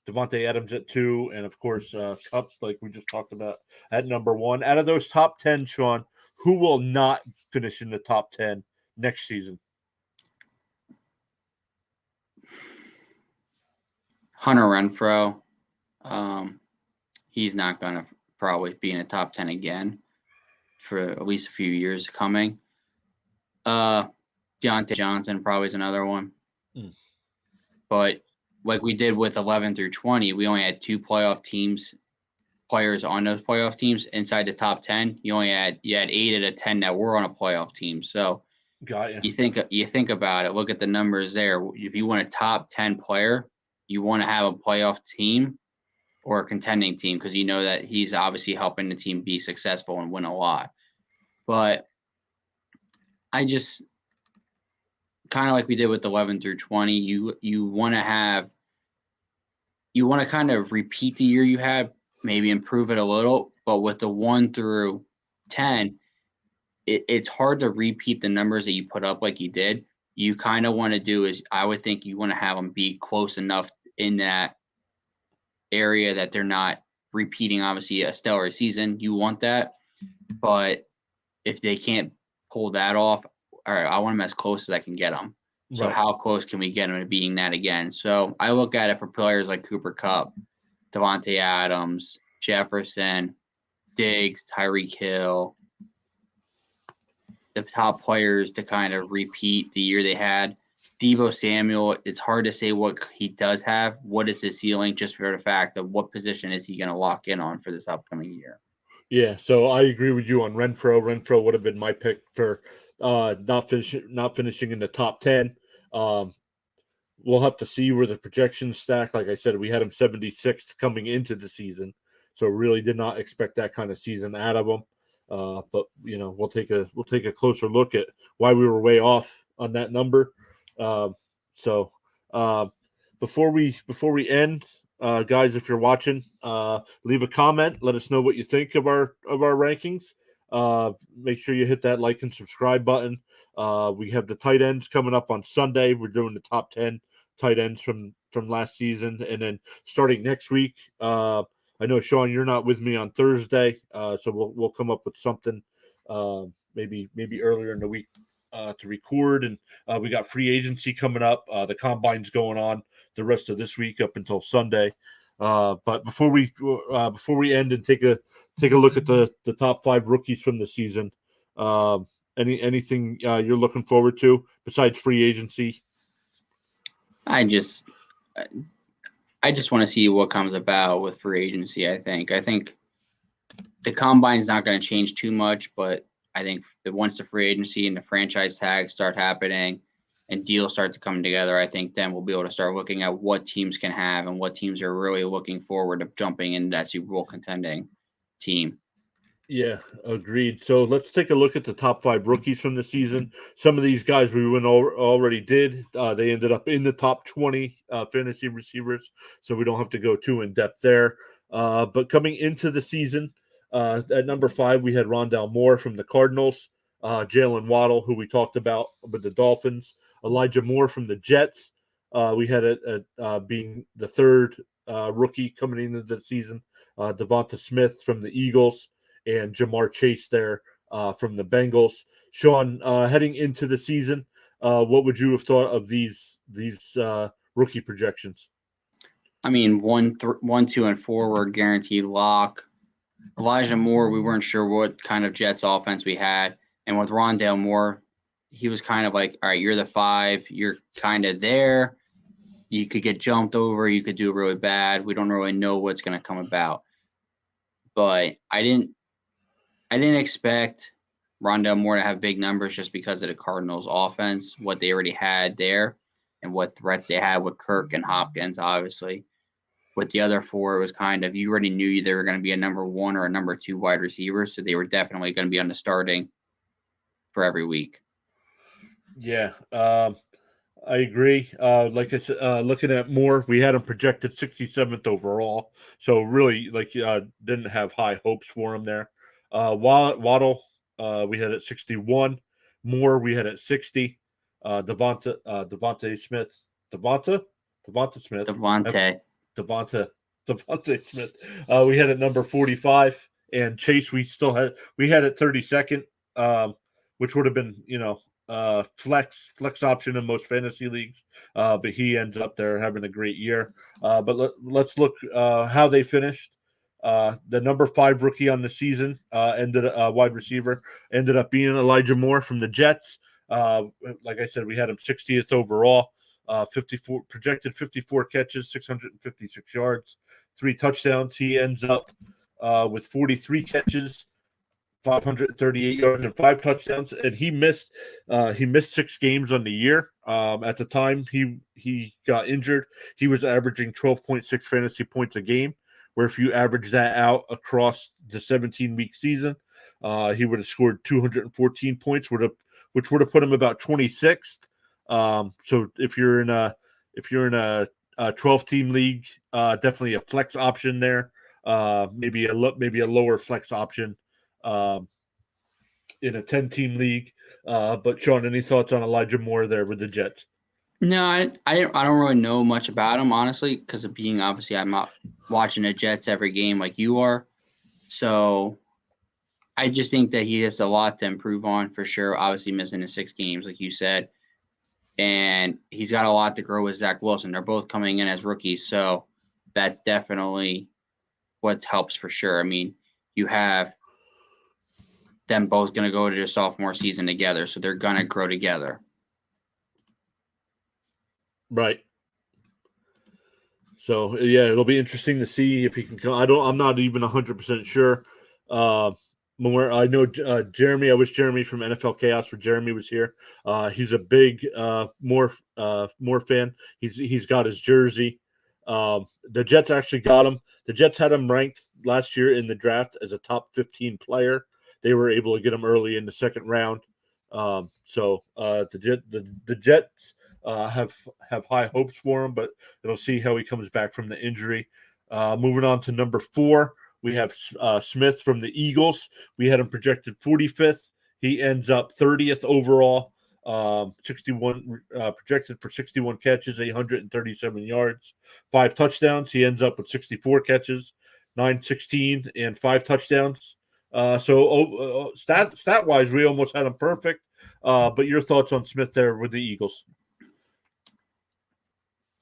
Devontae Adams at 2, and of course Kupp, like we just talked about, at number 1. Out of those top 10, Sean, who will not finish in the top 10 next season? Hunter Renfrow. He's not going to probably be in the top 10 again for at least a few years coming. Deontay Johnson probably is another one. But like we did with 11 through 20, we only had 2 playoff teams players on those playoff teams inside the top 10. You had 8 out of 10 that were on a playoff team. So Got you. you think about it, look at the numbers there. If you want a top 10 player, you want to have a playoff team or a contending team because you know that he's obviously helping the team be successful and win a lot. But I just kind of like we did with 11 through 20, you want to kind of repeat the year you had, maybe improve it a little, but with the 1 through 10, it's hard to repeat the numbers that you put up like you did. You kind of want to do is, I would think you want to have them be close enough in that area that they're not repeating, obviously, a stellar season. You want that. But if they can't pull that off, all right, I want them as close as I can get them. So Right. how close can we get them to being that again? So I look at it for players like Cooper Kupp, Devontae Adams, Jefferson, Diggs, Tyreek Hill, the top players to kind of repeat the year they had. Deebo Samuel, it's hard to say what he does have. What is his ceiling, just for the fact of what position is he going to lock in on for this upcoming year? Yeah, so I agree with you on Renfro. Renfro would have been my pick for not finishing in the top 10. We'll have to see where the projections stack. Like I said, we had him 76th coming into the season, so really did not expect that kind of season out of him. But we'll take a closer look at why we were way off on that number. So before we end, guys, if you're watching, leave a comment. Let us know what you think of our rankings. Make sure you hit that like and subscribe button. We have the tight ends coming up on Sunday. We're doing the top 10 tight ends from last season, and then starting next week. I know, Sean, you're not with me on Thursday, so we'll come up with something maybe earlier in the week to record. And we got free agency coming up. The combine's going on the rest of this week up until Sunday. But before we end and take a look at the top 5 rookies from the season, anything you're looking forward to besides free agency? I just want to see what comes about with free agency. I think the combine's not going to change too much, but I think that once the free agency and the franchise tags start happening and deals start to come together, I think then we'll be able to start looking at what teams can have and what teams are really looking forward to jumping into that Super Bowl contending team. Yeah, agreed. So let's take a look at the top 5 rookies from the season. Some of these guys we already did. They ended up in the top 20 fantasy receivers, so we don't have to go too in depth there. But coming into the season, at number 5, we had Rondale Moore from the Cardinals, Jalen Waddle, who we talked about with the Dolphins, Elijah Moore from the Jets. We had it being the third rookie coming into the season, Devonta Smith from the Eagles, and Jamar Chase there from the Bengals. Sean, heading into the season, what would you have thought of these rookie projections? I mean, 1, 2, and 4 were guaranteed lock. Elijah Moore, we weren't sure what kind of Jets offense we had. And with Rondale Moore, he was kind of like, all right, you're the 5. You're kind of there. You could get jumped over. You could do really bad. We don't really know what's going to come about. But I didn't expect Rondale Moore to have big numbers just because of the Cardinals' offense, what they already had there, and what threats they had with Kirk and Hopkins, obviously. With the other 4, it was kind of, you already knew they were going to be a number 1 or a number 2 wide receiver, so they were definitely going to be on the starting for every week. Yeah, I agree. Like I said, looking at Moore, we had him projected 67th overall, so really, didn't have high hopes for him there. Waddle, we had at 61. Moore, we had at 60. Devonta Smith. Devonta Smith. We had at number 45, and Chase we had at 32nd, which would have been flex option in most fantasy leagues, but he ends up there having a great year. But let's look how they finished. The number 5 rookie on the season wide receiver ended up being Elijah Moore from the Jets. Like I said, we had him 60th overall. 54 catches, 656 yards, 3 touchdowns. He ends up with 43 catches, 538 yards, and 5 touchdowns. And he missed 6 games on the year. At the time he got injured, he was averaging 12.6 fantasy points a game. Where if you average that out across the 17-week season, he would have scored 214 points, which would have put him about 26th. So if you're in a 12-team league, definitely a flex option there. Maybe a lower flex option in a 10-team league. But Sean, any thoughts on Elijah Moore there with the Jets? No, I don't really know much about him, honestly, because of being, obviously, I'm not watching the Jets every game like you are. So I just think that he has a lot to improve on for sure. Obviously, missing the 6 games, like you said. And he's got a lot to grow with Zach Wilson. They're both coming in as rookies, so that's definitely what helps for sure. I mean, you have them both going to go to their sophomore season together, so they're going to grow together. Right. So yeah, it'll be interesting to see if he can come. I'm not even 100% sure. More, I know Jeremy. I wish Jeremy from NFL Chaos for Jeremy was here. He's a big Moore fan. He's got his jersey. The Jets actually got him. The Jets had him ranked last year in the draft as a top 15 player. They were able to get him early in the second round. So the Jets have high hopes for him, but we'll see how he comes back from the injury. Moving on to number 4, we have Smith from the Eagles. We had him projected 45th. He ends up 30th overall. 61 projected for 61 catches, 837 yards, 5 touchdowns. He ends up with 64 catches, 916, and 5 touchdowns. So stat wise, we almost had him perfect. But your thoughts on Smith there with the Eagles?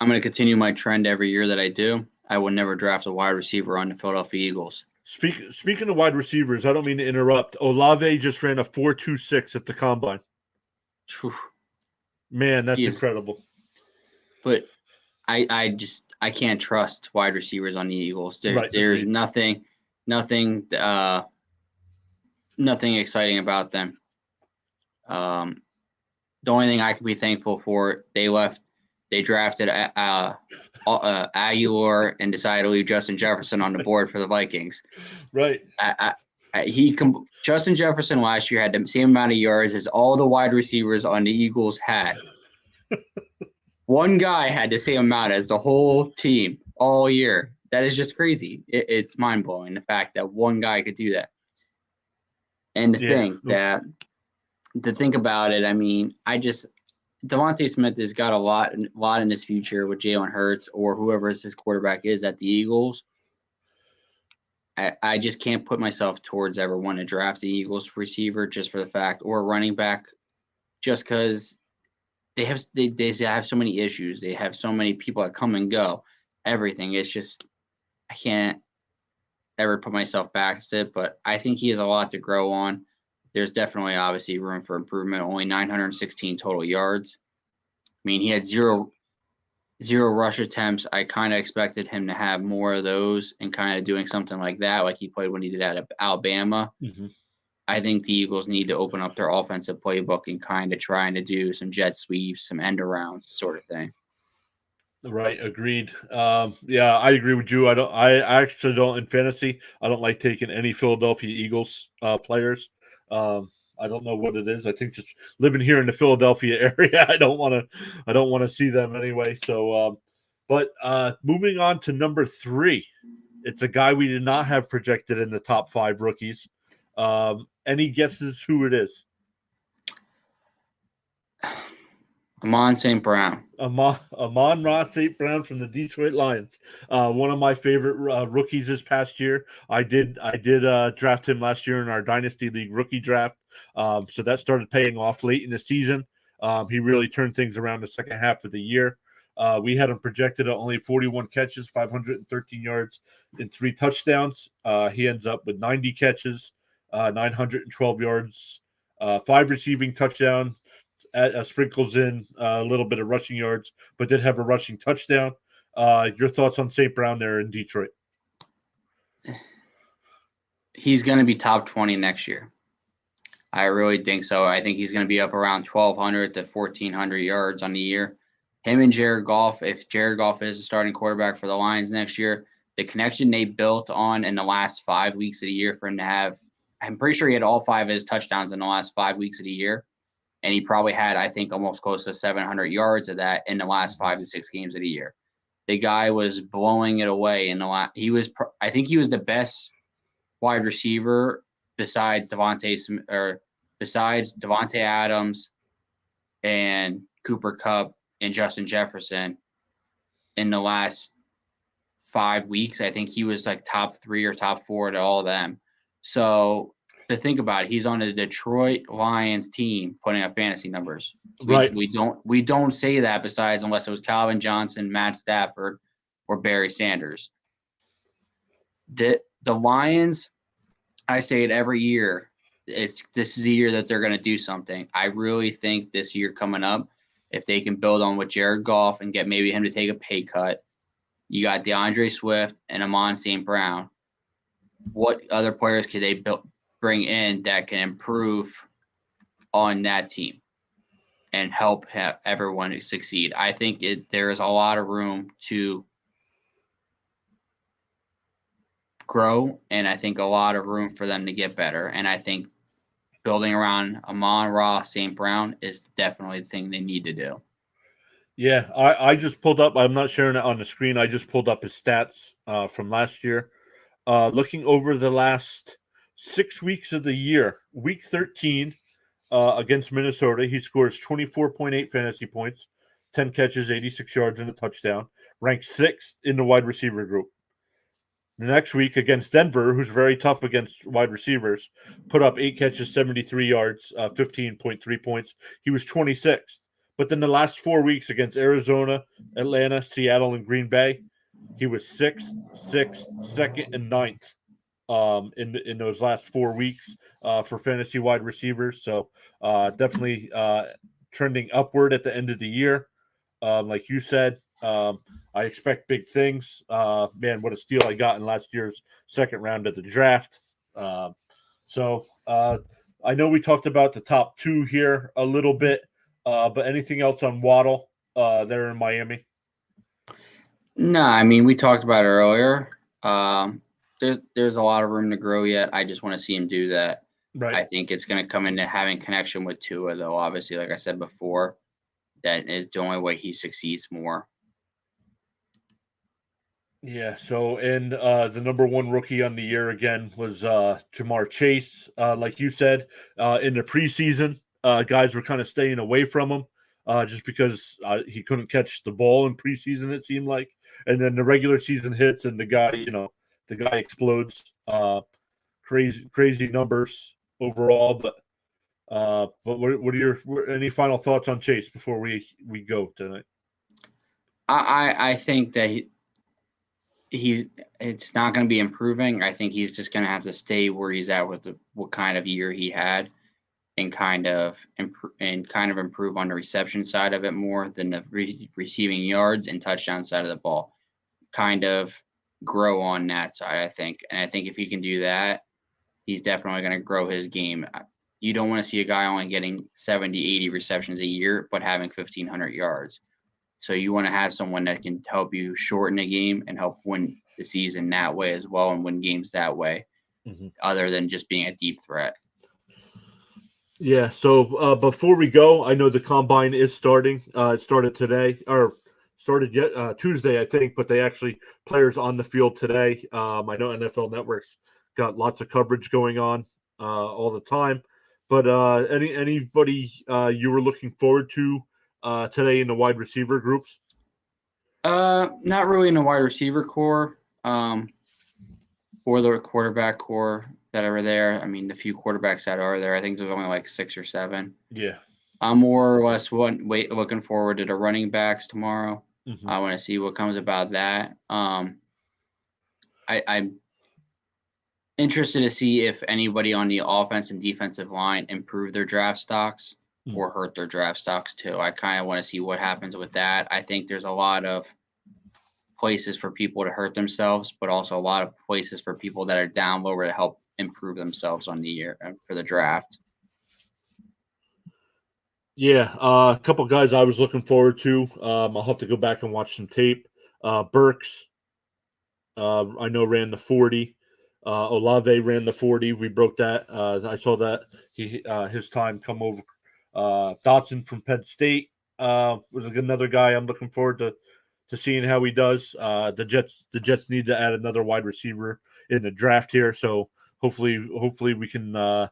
I'm going to continue my trend every year that I do. I will never draft a wide receiver on the Philadelphia Eagles. Speaking of wide receivers, I don't mean to interrupt. Olave just ran a 4.26 at the combine. Whew. Man, that's incredible. But I can't trust wide receivers on the Eagles. There's nothing exciting about them. The only thing I can be thankful for, they drafted Aguilar and decided to leave Justin Jefferson on the board for the Vikings. Right. Justin Jefferson last year had the same amount of yards as all the wide receivers on the Eagles had. One guy had the same amount as the whole team all year. That is just crazy. It's mind-blowing, the fact that one guy could do that. And to think about it, I mean, Devontae Smith has got a lot in his future with Jalen Hurts or whoever his quarterback is at the Eagles. I just can't put myself towards ever want to draft the Eagles receiver just for the fact, or running back, just because they have so many issues. They have so many people that come and go. Everything. It's just I can't ever put myself back to it. But I think he has a lot to grow on. There's definitely obviously room for improvement. Only 916 total yards. I mean, he had zero rush attempts. I kind of expected him to have more of those and kind of doing something like that, like he played when he did at Alabama. Mm-hmm. I think the Eagles need to open up their offensive playbook and kind of trying to do some jet sweeps, some end arounds, sort of thing. Right, agreed. Yeah, I agree with you. I actually don't in fantasy. I don't like taking any Philadelphia Eagles players. I don't know what it is. I think just living here in the Philadelphia area, I don't want to see them anyway. So, but moving on to number 3, it's a guy we did not have projected in the top 5 rookies. Any guesses who it is? Amon St. Brown. Amon-Ra St. Brown from the Detroit Lions. One of my favorite rookies this past year. I did draft him last year in our Dynasty League rookie draft. So that started paying off late in the season. He really turned things around the second half of the year. We had him projected at only 41 catches, 513 yards, and 3 touchdowns. He ends up with 90 catches, 912 yards, 5 receiving touchdowns. Sprinkles in a little bit of rushing yards, but did have a rushing touchdown. Your thoughts on St. Brown there in Detroit? He's going to be top 20 next year. I really think so. I think he's going to be up around 1,200 to 1,400 yards on the year. Him and Jared Goff, if Jared Goff is the starting quarterback for the Lions next year, the connection they built on in the last 5 weeks of the year for him to have, I'm pretty sure he had all 5 of his touchdowns in the last 5 weeks of the year. And he probably had, I think, almost close to 700 yards of that in the last 5 to 6 games of the year. The guy was blowing it away in the last. I think he was the best wide receiver besides Devontae Adams and Cooper Kupp and Justin Jefferson in the last 5 weeks. I think he was like top 3 or top 4 to all of them. So to think about it, he's on the Detroit Lions team putting up fantasy numbers. Right. We don't say that besides unless it was Calvin Johnson, Matt Stafford, or Barry Sanders. The Lions, I say it every year. This is the year that they're going to do something. I really think this year coming up, if they can build on with Jared Goff and get maybe him to take a pay cut, you got DeAndre Swift and Amon St. Brown. What other players could they bring in that can improve on that team and help everyone succeed? I think there is a lot of room to grow, and I think a lot of room for them to get better. And I think building around Amon-Ra St. Brown is definitely the thing they need to do. Yeah, I just pulled up. I'm not sharing it on the screen. I just pulled up his stats from last year. Looking over the last 6 weeks of the year, week 13 against Minnesota, he scores 24.8 fantasy points, 10 catches, 86 yards, and a touchdown. Ranked 6th in the wide receiver group. The next week against Denver, who's very tough against wide receivers, put up 8 catches, 73 yards, 15.3 points. He was 26th. But then the last 4 weeks against Arizona, Atlanta, Seattle, and Green Bay, he was 6th, 2nd, and 9th in those last 4 weeks for fantasy wide receivers. So definitely trending upward at the end of the year. Like you said, I expect big things. Man, what a steal I got in last year's second round of the draft. So I know we talked about the top 2 here a little bit, but anything else on Waddle there in Miami? No, I mean, we talked about it earlier. There's a lot of room to grow yet. I just want to see him do that. Right. I think it's going to come into having connection with Tua, though. Obviously, like I said before, that is the only way he succeeds more. Yeah. So, and the number 1 rookie on the year again was Jamar Chase. Like you said, in the preseason, guys were kind of staying away from him just because he couldn't catch the ball in preseason, it seemed like. And then the regular season hits, and the guy explodes. Crazy numbers overall. But what are any final thoughts on Chase before we go tonight? I think that it's not going to be improving. I think he's just going to have to stay where he's at with what kind of year he had, and kind of improve on the reception side of it more than the receiving yards and touchdown side of the ball. Kind of grow on that side, I think. And I think if he can do that, he's definitely going to grow his game. You don't want to see a guy only getting 70, 80 receptions a year, but having 1,500 yards. So you want to have someone that can help you shorten a game and help win the season that way as well, and win games that way, other than just being a deep threat. Yeah. So before we go, I know the combine is starting. It started today, or started Tuesday, I think, but they actually players on the field today. I know NFL Network's got lots of coverage going on all the time. But anybody you were looking forward to today in the wide receiver groups? Not really in the wide receiver core, or the quarterback core that are there. I mean, the few quarterbacks that are there, I think there's only like 6 or 7. Yeah. I'm more or less looking forward to the running backs tomorrow. I want to see what comes about that. I'm interested to see if anybody on the offense and defensive line improve their draft stocks or hurt their draft stocks too. I kind of want to see what happens with that. I think there's a lot of places for people to hurt themselves, but also a lot of places for people that are down lower to help improve themselves on the year for the draft. Yeah, a couple guys I was looking forward to. I'll have to go back and watch some tape. Burks, I know ran the 40. Olave ran the 40. We broke that. I saw that his time come over. Dotson from Penn State was another guy I'm looking forward to seeing how he does. The Jets need to add another wide receiver in the draft here, so hopefully we can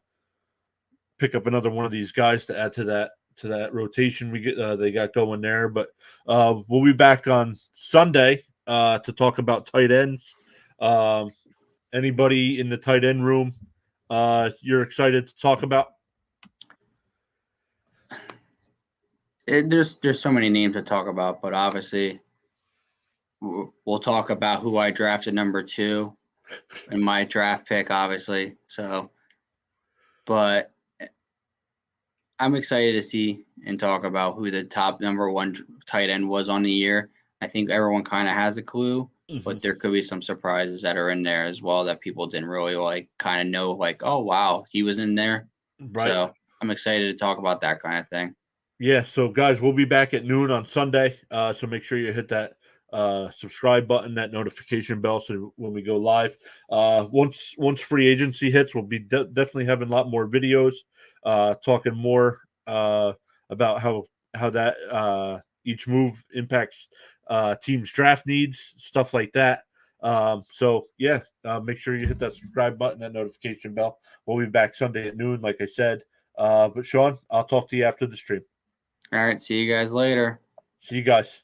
pick up another one of these guys to add to that rotation we get they got going there. But we'll be back on Sunday to talk about tight ends. Anybody in the tight end room you're excited to talk about? There's so many names to talk about, but obviously we'll talk about who I drafted number 2 in my draft pick, obviously. So, but I'm excited to see and talk about who the top number 1 tight end was on the year. I think everyone kind of has a clue, but there could be some surprises that are in there as well that people didn't really kind of know, oh, wow, he was in there. Right. So I'm excited to talk about that kind of thing. Yeah, so guys, we'll be back at noon on Sunday. So make sure you hit that subscribe button, that notification bell, so when we go live. Once free agency hits, we'll be definitely having a lot more videos, talking more about how that each move impacts teams' draft needs, stuff like that. So yeah, make sure you hit that subscribe button, that notification bell. We'll be back Sunday at noon, like I said. But Sean, I'll talk to you after the stream. All right. See you guys later. See you guys.